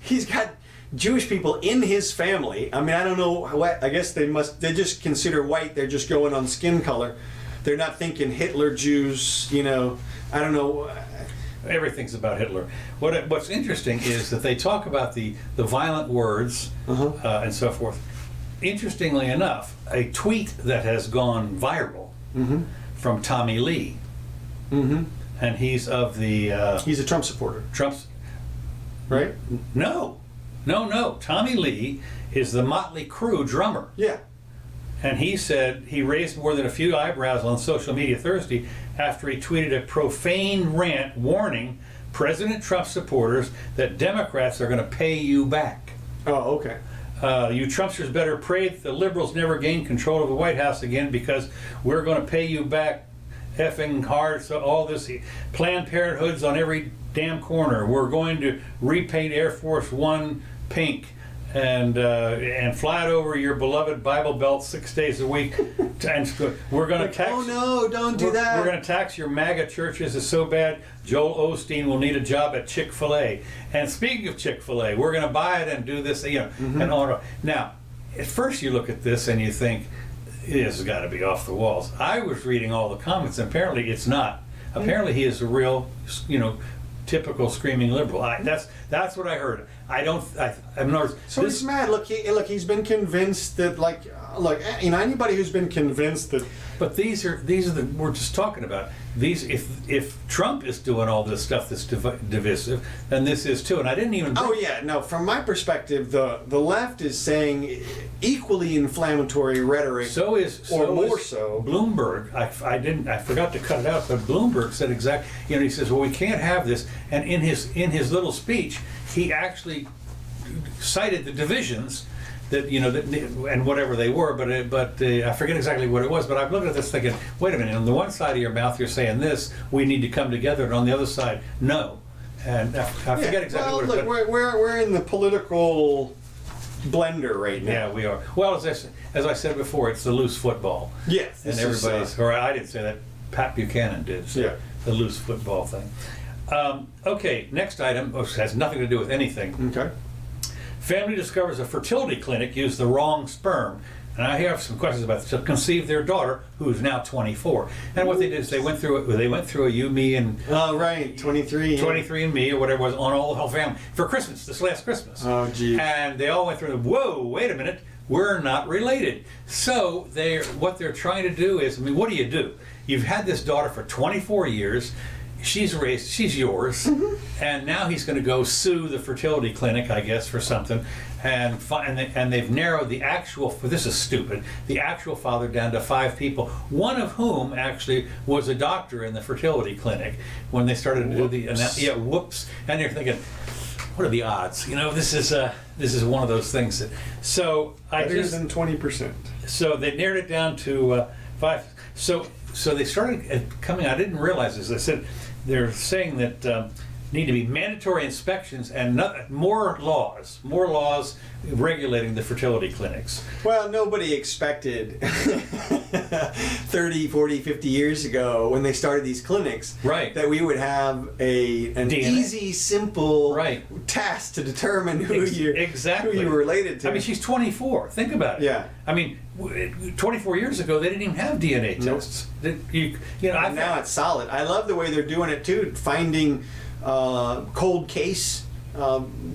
he's got Jewish people in his family. I mean, I don't know what. I guess they just consider white. They're just going on skin color. They're not thinking Hitler Jews. I don't know. everything's about Hitler. What's interesting is that they talk about the violent words and so forth. Interestingly enough, a tweet that has gone viral from Tommy Lee, and he's of the He's a Trump supporter, Trump's. right? No. Tommy Lee is the Motley Crue drummer. Yeah. And he said he raised more than a few eyebrows on social media Thursday after he tweeted a profane rant warning President Trump supporters that Democrats are going to pay you back. Oh, okay. You Trumpsters better pray that the liberals never gain control of the White House again, because we're going to pay you back effing hard. So all this Planned Parenthoods on every damn corner. We're going to repaint Air Force One pink and fly it over your beloved Bible Belt 6 days a week. And we're going to tax. Oh no! Don't do that. We're going to tax your MAGA churches. It's so bad. Joel Osteen will need a job at Chick-fil-A. And speaking of Chick-fil-A, we're going to buy it and do this. And on. Now, at first you look at this and you think, this has got to be off the walls. I was reading all the comments, and apparently it's not. Apparently he is a real, typical screaming liberal. That's what I heard. I've noticed So this. he's mad. Look, he's been convinced that, like, look, you know, anybody who's been convinced that. But these are the we're just talking about. These, if Trump is doing all this stuff that's divisive, then this is too. And I didn't even. Oh yeah, no. From my perspective, the left is saying equally inflammatory rhetoric. So is more so. Bloomberg. I forgot to cut it out, but Bloomberg said exactly. You know, he says, well, we can't have this. And in his little speech, he actually cited the divisions that, you know, that, and whatever they were, but I forget exactly what it was. But I've looked at this thinking, wait a minute, on the one side of your mouth you're saying this, we need to come together, and on the other side, no. And I forget exactly well, what look, it was. we're in the political blender right now. Yeah, we are. Well, as I said before, it's the loose football. Yes, And this is, everybody's, or I didn't say that, Pat Buchanan did. So Yeah. The loose football thing. Okay, next item, which has nothing to do with anything. Okay. Family discovers a fertility clinic used the wrong sperm. And I have some questions about this. To conceive their daughter, who is now 24. And what they did is they went through a you, me, and Oh right, 23. 23andMe or whatever it was on all the whole family for Christmas, this last Christmas. Oh geez. And they all went through. Whoa, wait a minute, we're not related. So what they're trying to do is, I mean, what do? You've had this daughter for 24 years. She's raised. She's yours, and now he's going to go sue the fertility clinic, I guess, for something, and they've narrowed the actual. This is stupid. The actual father down to 5 people, one of whom actually was a doctor in the fertility clinic when they started to do the. Whoops! And you're thinking, what are the odds? You know, this is one of those things that. So Better than 20%. So they narrowed it down to 5. So they started coming. I didn't realize this. They said they're saying that need to be mandatory inspections and more laws regulating the fertility clinics. Well, nobody expected 30, 40, 50 years ago when they started these clinics that we would have an DNA. easy, simple task to determine who you were related to. I mean, she's 24. Think about it. Yeah. I mean, 24 years ago, they didn't even have DNA tests. And now it's solid. I love the way they're doing it too, finding cold case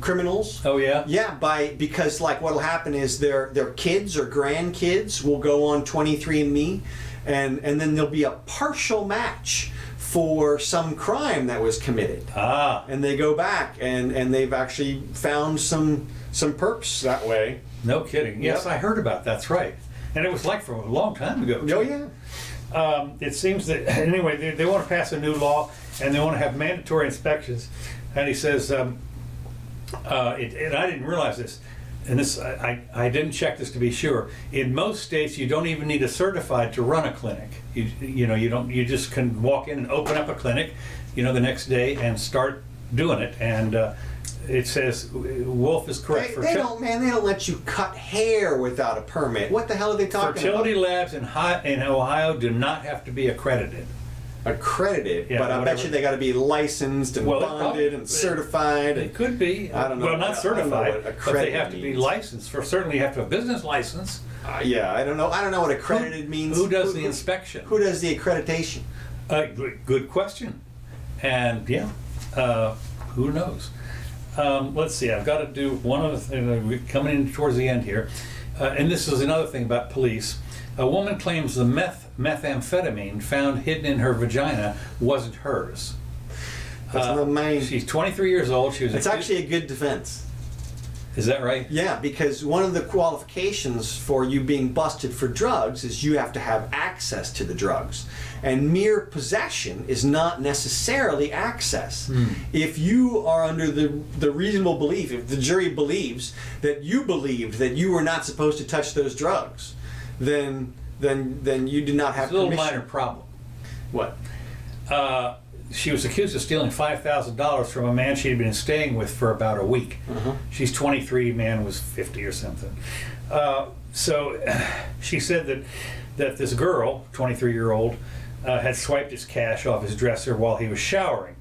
criminals. Oh yeah. Yeah, because like what'll happen is their kids or grandkids will go on 23andMe, and then there'll be a partial match for some crime that was committed. And they go back and they've actually found some perps that way. No kidding. Yes, I heard about that. That's right. And it was like from a long time ago. Oh yeah. It seems that anyway they want to pass a new law and they want to have mandatory inspections. And he says, and I didn't realize this, and this I didn't check this to be sure. In most states, you don't even need a certified to run a clinic. You just can walk in and open up a clinic, the next day and start doing it. And it says Wolf is correct. They don't let you cut hair without a permit. What the hell are they talking fertility about? labs in Ohio do not have to be accredited. Accredited, Yeah, but I whatever. bet you they got to be licensed and bonded and certified. They could be. I don't know. Well, not certified, but they have to be means. licensed. Certainly, you have to have a business license. Yeah, I don't know. I don't know what accredited means. Who does the inspection? Who does the accreditation? Good question. And who knows? Let's see. I've got to do one other thing. We're coming in towards the end here, and this is another thing about police. A woman claims the methamphetamine found hidden in her vagina wasn't hers. That's the main. She's 23 years old. It's actually a good defense. Is that right? Yeah, because one of the qualifications for you being busted for drugs is you have to have access to the drugs. And mere possession is not necessarily access. If you are under the reasonable belief, if the jury believes that you believed that you were not supposed to touch those drugs, then you do not have It's a little permission. minor problem. What? She was accused of stealing $5,000 from a man she'd been staying with for about a week. She's 23, man was 50 or something. So she said that this girl, 23-year-old, had swiped his cash off his dresser while he was showering.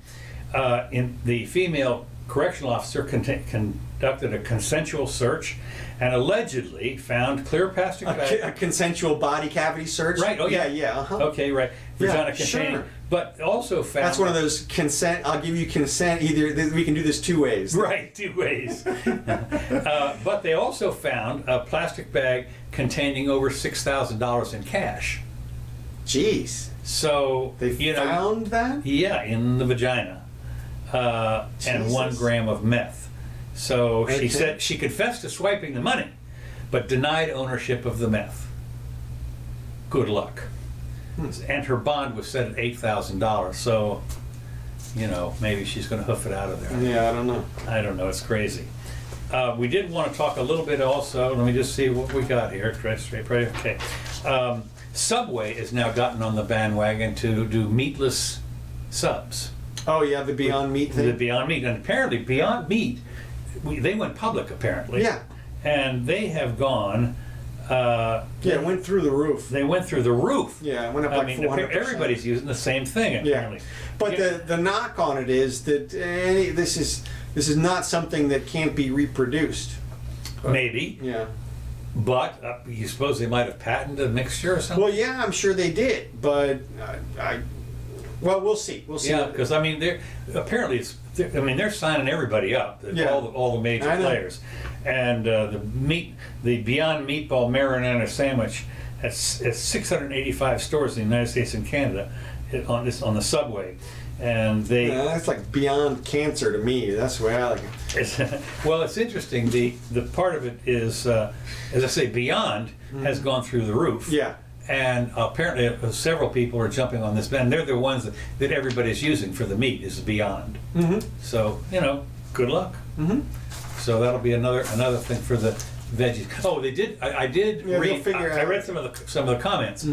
The female correctional officer conducted a consensual search and allegedly found clear plastic bags. A consensual body cavity search? Right, oh yeah. Yeah. Okay, right. Regina containing, sure. but also found That's one of those consent. I'll give you consent. Either we can do this two ways. right 2 ways. But they also found a plastic bag containing over $6,000 in cash. Jeez. So They found that? Yeah, in the vagina, and 1 Jesus. gram of meth. So Okay. she said she confessed to swiping the money, but denied ownership of the meth. Good luck. And her bond was set at $8,000. So, maybe she's going to hoof it out of there. Yeah, I don't know. I don't know. It's crazy. We did want to talk a little bit also. Let me just see what we got here. Okay. Subway has now gotten on the bandwagon to do meatless subs. Oh yeah, the Beyond Meat thing. The Beyond Meat, and apparently Beyond Meat, they went public apparently. Yeah. And they have gone. Yeah, it went through the roof. They went through the roof. Yeah, it went up like 400%. Everybody's using the same thing Yeah, apparently. but the knock on it is that this is not something that can't be reproduced. Maybe, Yeah. but you suppose they might have patented a mixture or something? Well, yeah, I'm sure they did, but well, we'll see. We'll see. Yeah, because they're apparently they're signing everybody up, Yeah. all the major I know. players, and the Beyond Meatball Marinara sandwich at 685 stores in the United States and Canada on the Subway, and they. Yeah, that's like beyond cancer to me. That's the way I like it. Well, it's interesting. The part of it is, as I say, Beyond has gone through the roof. Yeah. And apparently several people are jumping on this band. They're the ones that everybody's using for the meat is Beyond. Mm-hmm. So, good luck. Mm-hmm. So that'll be another thing for the veggies. Oh, they did. I did Yeah, they'll read. figure I out. read some of the comments,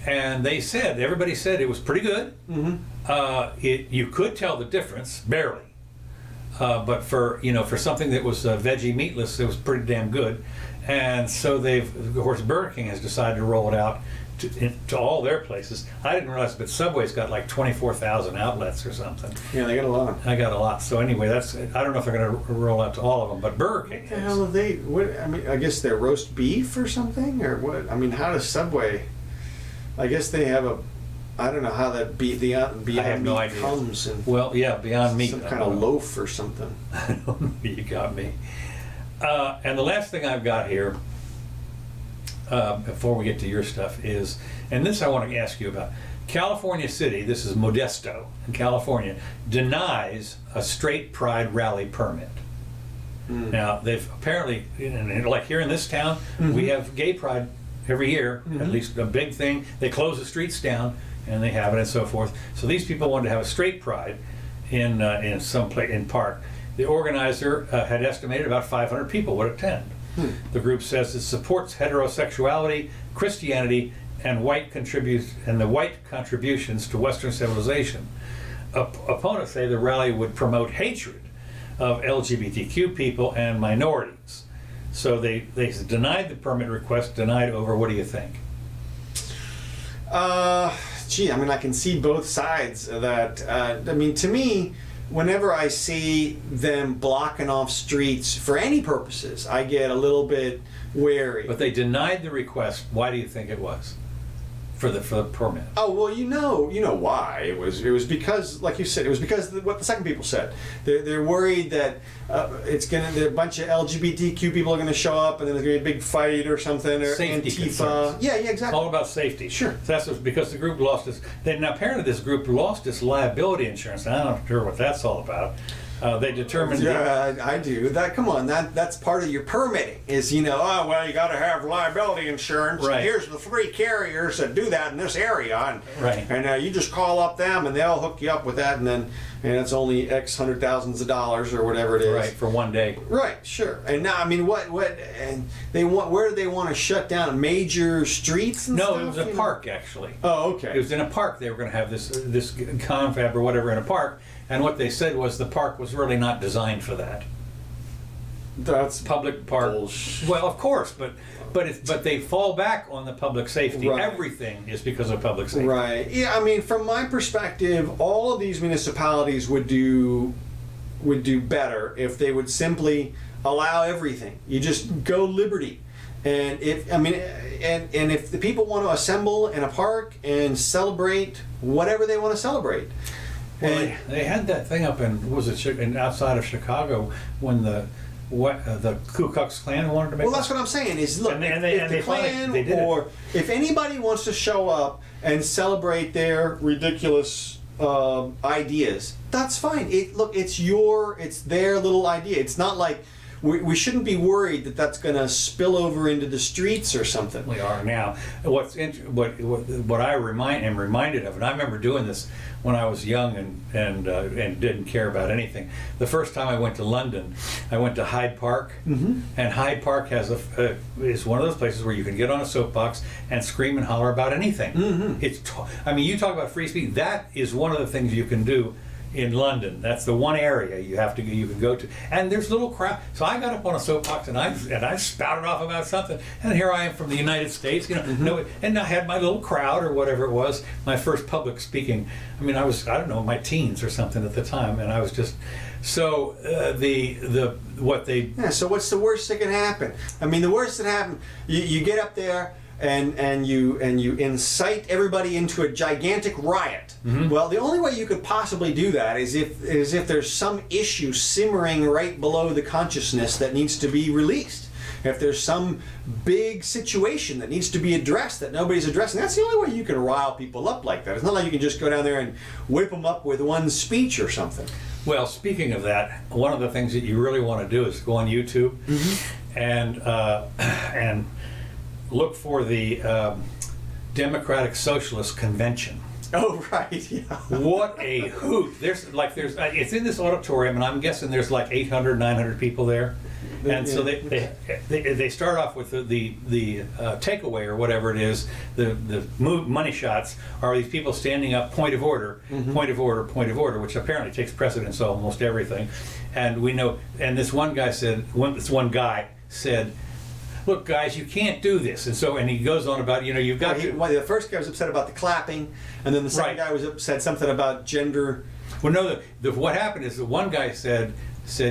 and they said everybody said it was pretty good. You could tell the difference barely, but for something that was veggie meatless, it was pretty damn good. And so of course, Burger King has decided to roll it out to all their places. I didn't realize, but Subway's got like 24,000 outlets or something. Yeah, they got a lot. I got a lot. So anyway, I don't know if they're going to roll out to all of them, but Burger King What the is. hell are they? What? I mean, I guess they're roast beef or something, or what? I mean, how does Subway? I guess they have a. I don't know how that Beyond I have no Meat idea. comes in Well, yeah, Beyond Meat. some I kind don't of know. loaf or something. I don't know. You got me. And the last thing I've got here, before we get to your stuff, is, and this I want to ask you about. California City, this is Modesto in California, denies a straight pride rally permit. Now, they've apparently, like here in this town, we have gay pride every year, at least a big thing. They close the streets down and they have it and so forth. So these people wanted to have a straight pride in some place in park. The organizer had estimated about 500 people would attend. The group says it supports heterosexuality, Christianity, and the white contributions to Western civilization. Opponents say the rally would promote hatred of LGBTQ people and minorities. So they denied the permit request, denied over. What do you think? Gee, I mean, I can see both sides of that. I mean, to me, whenever I see them blocking off streets for any purposes, I get a little bit wary. But they denied the request. Why do you think it was? For the permit. Oh well, you know why it was because, like you said, it was because what the second people said. They're worried that a bunch of LGBTQ people are gonna show up and then there's gonna be a big fight or something, or Safety Antifa. concerns. Yeah, It's exactly. all about safety. Sure. So that's because the group lost its. Now apparently this group lost its liability insurance. And I'm not sure what that's all about. They determined. Yeah, I do. Come on, that's part of your permitting. Is you got to have liability insurance. Right. Here's the 3 carriers that do that in this area, and Right. And you just call up them, and they'll hook you up with that, and it's only X hundred thousands of dollars or whatever it is. Right, for one day. Right, sure. And now, I mean, what, and they want? Where do they want to shut down major streets? And No, stuff, it was a you know? park actually. Oh, okay. It was in a park. They were going to have this confab or whatever in a park, and what they said was the park was really not designed for that. That's Public park. bullshit. Well, of course, but they fall back on the public safety. Right. Everything is because of public safety. Right. Yeah. I mean, from my perspective, all of these municipalities would do better if they would simply allow everything. You just go liberty. And if the people want to assemble in a park and celebrate whatever they want to celebrate. Well, And they had that thing up in, outside of Chicago when the Ku Klux Klan wanted to make. well, that's what I'm saying is, look, And if they the Klan they did it. or if anybody wants to show up and celebrate their ridiculous ideas, that's fine. It's their little idea. It's not like we shouldn't be worried that that's going to spill over into the streets or something. We are now. What I am reminded of, and I remember doing this when I was young and didn't care about anything. The first time I went to London, I went to Hyde Park, and Hyde Park has is one of those places where you can get on a soapbox and scream and holler about anything. You talk about free speech. That is one of the things you can do in London. That's the one area you can go to, and there's little crowd. So I got up on a soapbox and I spouted off about something, and here I am from the United States, and I had my little crowd or whatever it was. My first public speaking. I mean, I don't know, my teens or something at the time, and I was just so So what's the worst that can happen? I mean, the worst that happen, you get up there and you incite everybody into a gigantic riot. Well, the only way you could possibly do that is if there's some issue simmering right below the consciousness that needs to be released. If there's some big situation that needs to be addressed that nobody's addressing, that's the only way you can rile people up like that. It's not like you can just go down there and whip them up with one speech or something. Well, speaking of that, one of the things that you really want to do is go on YouTube and look for the Democratic Socialist Convention. Oh, right, yeah. What a hoot! It's in this auditorium, and I'm guessing there's like 800, 900 people there. And so they start off with the takeaway or whatever it is. The money shots are these people standing up, point of order, point of order, point of order, which apparently takes precedence on almost everything. And we know. And this one guy said, look, guys, you can't do this. And he goes on about, you've got to. The first guy was upset about the clapping, and then the second guy said something about gender. Well, no, what happened is the one guy said,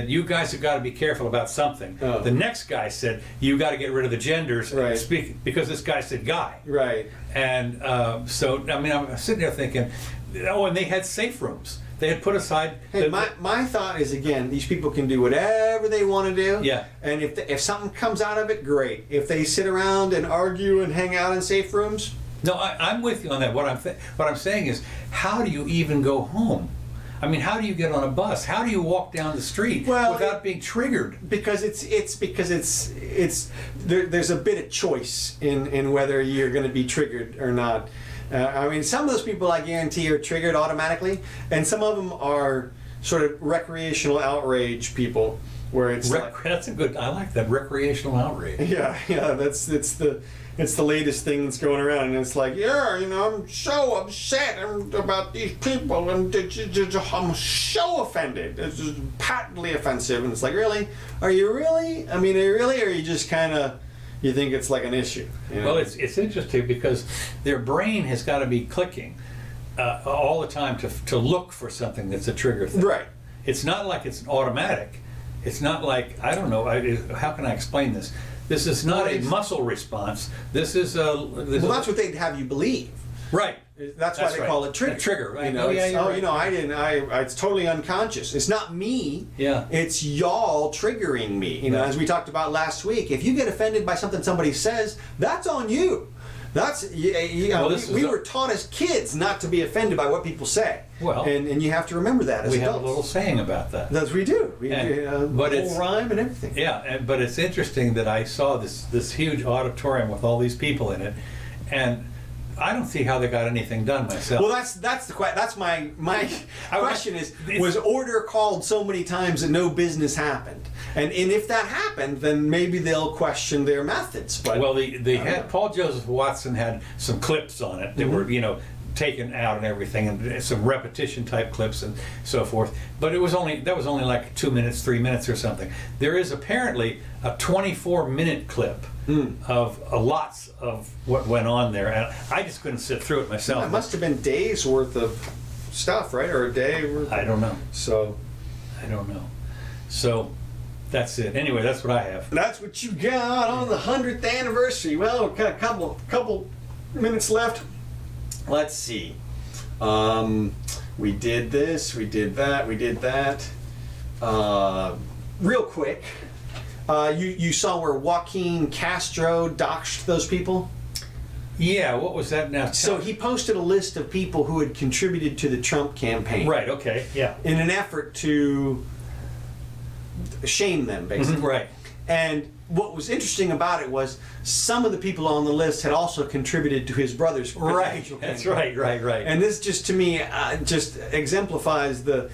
you guys have got to be careful about something. Oh. The next guy said, you got to get rid of the genders, Right. because this guy said guy. Right. And so, I mean, I'm sitting there thinking, and they had safe rooms. They had put aside. Hey, my thought is, again, these people can do whatever they want to do. Yeah. And if something comes out of it, great. If they sit around and argue and hang out in safe rooms. No, I'm with you on that. What I'm saying is, how do you even go home? I mean, how do you get on a bus? How do you walk down the street without being triggered? Because there's a bit of choice in whether you're going to be triggered or not. I mean, some of those people I guarantee are triggered automatically, and some of them are sort of recreational outrage people, where it's that's I like that, recreational outrage. Yeah, it's the latest thing that's going around, and it's like, I'm so upset about these people, and I'm so offended. It's just patently offensive, and it's like, really? Are you really? I mean, are you really, or are you just kind of, you think it's like an issue? Well, it's interesting because their brain has got to be clicking all the time to look for something that's a trigger thing. Right. It's not like it's automatic. It's not like, I don't know, how can I explain this? This is not a muscle response. This is that's what they'd have you believe. Right. That's why they call it trigger. A trigger, right? It's totally unconscious. It's not me. Yeah. It's y'all triggering me. As we talked about last week, if you get offended by something somebody says, that's on you. That's we were taught as kids not to be offended by what people say. Well, and you have to remember that as we adults. have a little saying about that. That's we do. But it's rhyme and everything. Yeah, but it's interesting that I saw this huge auditorium with all these people in it, and I don't see how they got anything done myself. Well, that's my question is, was order called so many times that no business happened? And if that happened, then maybe they'll question their methods. But Paul Joseph Watson had some clips on it that were taken out and everything, and some repetition type clips and so forth. But that was only like 2 minutes, 3 minutes or something. There is apparently a 24-minute clip of lots of what went on there, and I just couldn't sit through it myself. It must have been days worth of stuff, right? Or a day worth. I don't know. So I don't know. So That's it. Anyway, that's what I have. That's what you got on the 100th anniversary. Well, we've got a couple minutes left. Let's see. We did this, we did that. Real quick, you saw where Joaquin Castro doxed those people? Yeah, what was that now? So he posted a list of people who had contributed to the Trump campaign. Right, okay, yeah. In an effort to shame them, basically. Right. And what was interesting about it was some of the people on the list had also contributed to his brother's presidential That's campaign. right. And this just to me just exemplifies the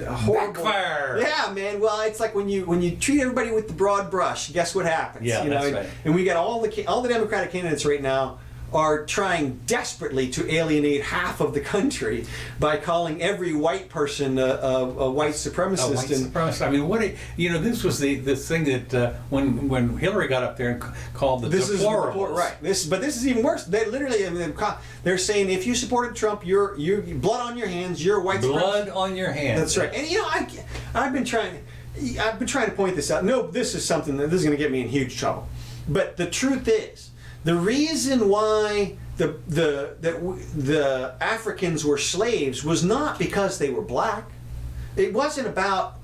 horrible Backfire. Yeah, man. Well, it's like when you treat everybody with the broad brush, guess what happens? Yeah, you know? that's right. And we got all the Democratic candidates right now are trying desperately to alienate half of the country by calling every white person a white supremacist. White supremacist. I mean, this was the thing that when Hillary got up there and called the deplorables. Right. But this is even worse. They literally, they're saying if you supported Trump, you're blood on your hands. You're white supremacist. Blood on your hands. That's right. And I've been trying to point this out. No, this is something that this is going to get me in huge trouble. But the truth is, the reason why the Africans were slaves was not because they were black. It wasn't about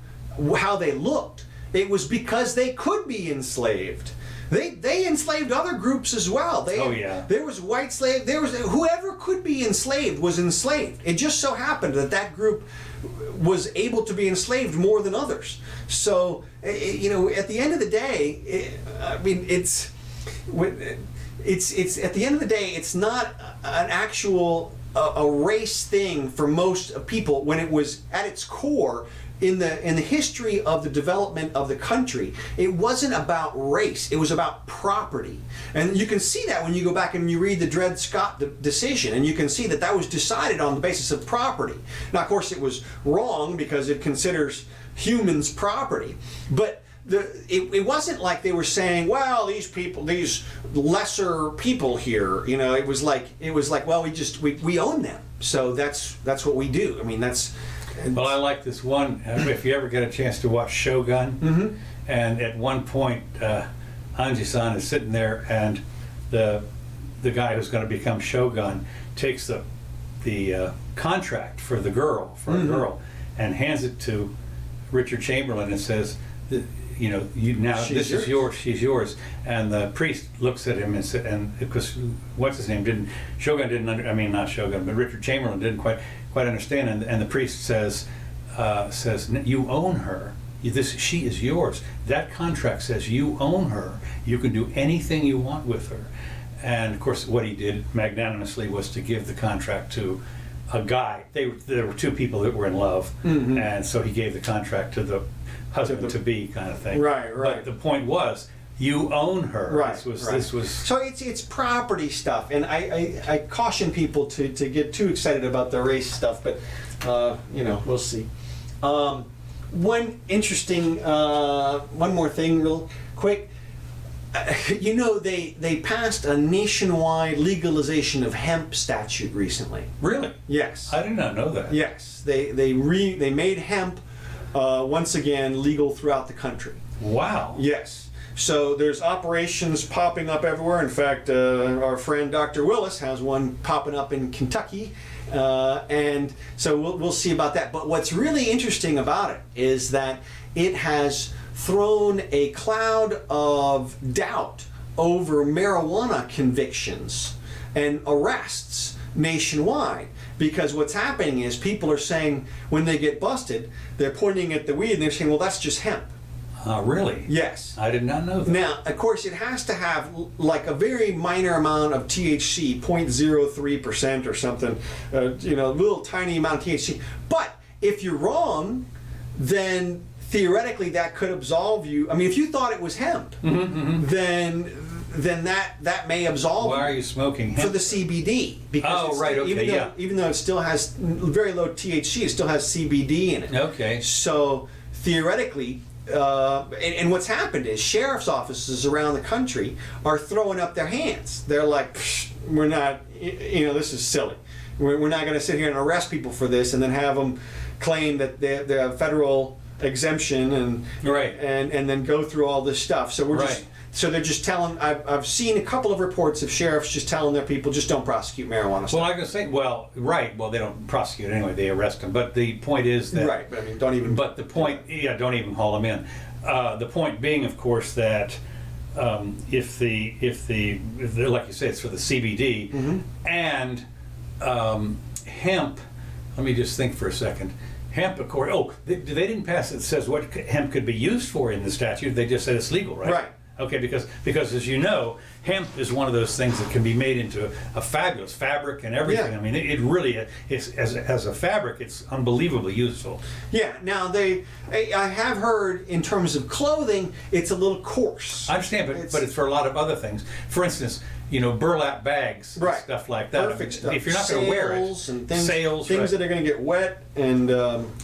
how they looked. It was because they could be enslaved. They enslaved other groups as well. There was white slave. There was whoever could be enslaved was enslaved. It just so happened that group was able to be enslaved more than others. So at the end of the day, it's at the end of the day, it's not an actual a race thing for most people. When it was at its core in the history of the development of the country, it wasn't about race. It was about property, and you can see that when you go back and you read the Dred Scott decision, and you can see that was decided on the basis of property. Now, of course, it was wrong because it considers humans property, but it wasn't like they were saying, well, these people, these lesser people here, it was like, well, we own them, so that's what we do. I mean, well, I like this one. If you ever get a chance to watch Shogun, and at one point, Anji-san is sitting there, and the guy who's going to become Shogun takes the contract for a girl, and hands it to Richard Chamberlain and says, this is yours. She's yours. And the priest looks at him and said, and because what's his name Shogun didn't not Shogun, but Richard Chamberlain didn't quite understand. And the priest says, you own her. She is yours. That contract says you own her. You can do anything you want with her. And of course, what he did magnanimously was to give the contract to a guy. There were two people that were in love, and so he gave the contract to the husband to be kind of thing. Right. But the point was, you own her. Right. This was. So it's property stuff, and I caution people to get too excited about the race stuff, but we'll see. One more thing, real quick. They passed a nationwide legalization of hemp statute recently. Really? Yes. I did not know that. Yes. They made hemp once again legal throughout the country. Wow. Yes. So there's operations popping up everywhere. In fact, our friend Dr. Willis has one popping up in Kentucky. And so we'll see about that. But what's really interesting about it is that it has thrown a cloud of doubt over marijuana convictions and arrests nationwide. Because what's happening is people are saying, when they get busted, they're pointing at the weed and they're saying, well, that's just hemp. Really? Yes. I did not know that. Now, of course, it has to have like a very minor amount of THC, 0.03% or something, a little tiny amount of THC. But if you're wrong, then theoretically that could absolve you. I mean, if you thought it was hemp, then that may absolve you. Why are you smoking hemp? For the CBD. Because even though it still has very low THC, it still has CBD in it. Okay. So theoretically, and what's happened is sheriff's offices around the country are throwing up their hands. They're like, we're not, this is silly. We're not going to sit here and arrest people for this and then have them claim that the federal exemption and Right. and then go through all this stuff. So we're just Right. so they're just telling. I've seen a couple of reports of sheriffs just telling their people just don't prosecute marijuana Well, stuff. I'm gonna say, well, right. Well, they don't prosecute anyway; they arrest them. But the point is that, Right, but I mean, don't even. But the point, yeah, don't even haul them in. The point being, of course, that if the like you say, it's for the CBD Mm-hmm. and hemp. Let me just think for a second. Hemp, of course. Oh, they didn't pass it that says what hemp could be used for in the statute. They just said it's legal, right? Right. Okay, because as you know, hemp is one of those things that can be made into a fabulous fabric and everything. Yeah. I mean, it really is, as a fabric, it's unbelievably useful. Yeah. Now I have heard in terms of clothing, it's a little coarse. I understand, but it's for a lot of other things. For instance, burlap bags, Right. and stuff like that. Perfect stuff. If you're not going to wear it, Sails and things, sails, things right. that are going to get wet, and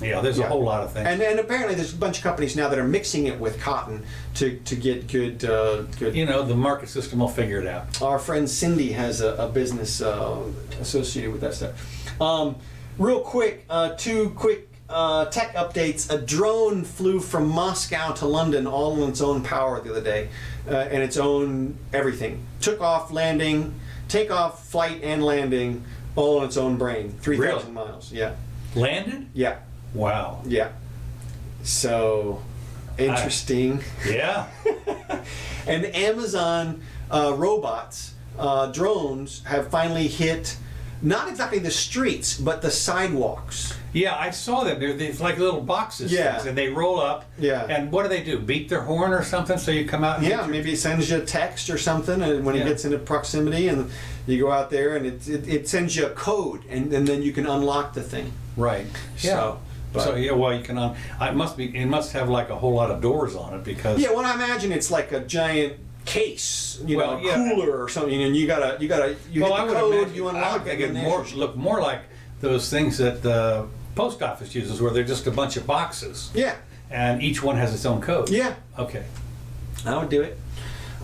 Yeah, there's a whole lot of things. And apparently there's a bunch of companies now that are mixing it with cotton to get good. The market system will figure it out. Our friend Cindy has a business associated with that stuff. Real quick, two quick tech updates. A drone flew from Moscow to London all on its own power the other day, and its own everything. Took off, landing, takeoff, flight, and landing, all on its own brain. 3,000 Really? miles. Yeah. Landed? Yeah. Wow. Yeah. So interesting. Yeah. And Amazon robots, drones, have finally hit not exactly the streets, but the sidewalks. Yeah, I saw them. They're like little boxes, Yeah. things, and they roll up. Yeah. And what do? Beat their horn or something so you come out and Yeah, get your- maybe it sends you a text or something, and when it Yeah. gets into proximity, and you go out there, and it sends you a code, and then you can unlock the thing. Right. Yeah. So, but- So yeah, well, you can. It must have like a whole lot of doors on it because. Yeah, well, I imagine it's like a giant case, Well, yeah. cooler or something, and you hit Well, the I would code, imagine, you I unlock would it, think and it there's your- look more like those things that the post office uses, where they're just a bunch of boxes, Yeah, and each one has its own code. yeah. Okay. I would do it.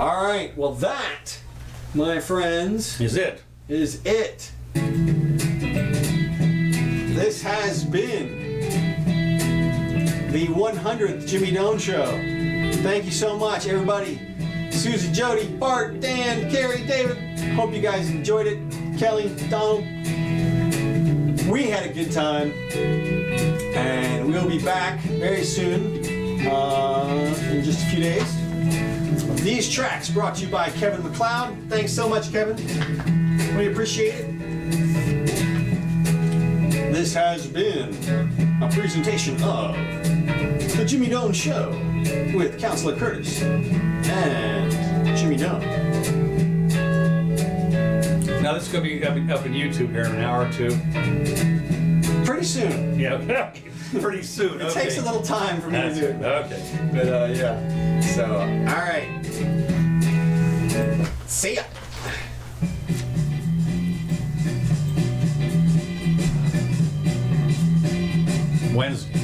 All right. Well, that, my friends, Is it? is it. This has been the 100th Jimmy Doan Show. Thank you so much, everybody. Susie, Jody, Bart, Dan, Carrie, David. Hope you guys enjoyed it. Kelly, Donald. We had a good time. And we'll be back very soon, in just a few days. These tracks brought to you by Kevin MacLeod. Thanks so much, Kevin. We appreciate it. This has been a presentation of The Jimmy Doan Show with Counselor Curtis and Jimmy Doan. Now this is going to be up in YouTube here in an hour or two. Pretty soon. Yeah. Pretty soon. It takes a little time for me to do it. Okay. But yeah. So, all right. See ya. Wednesday.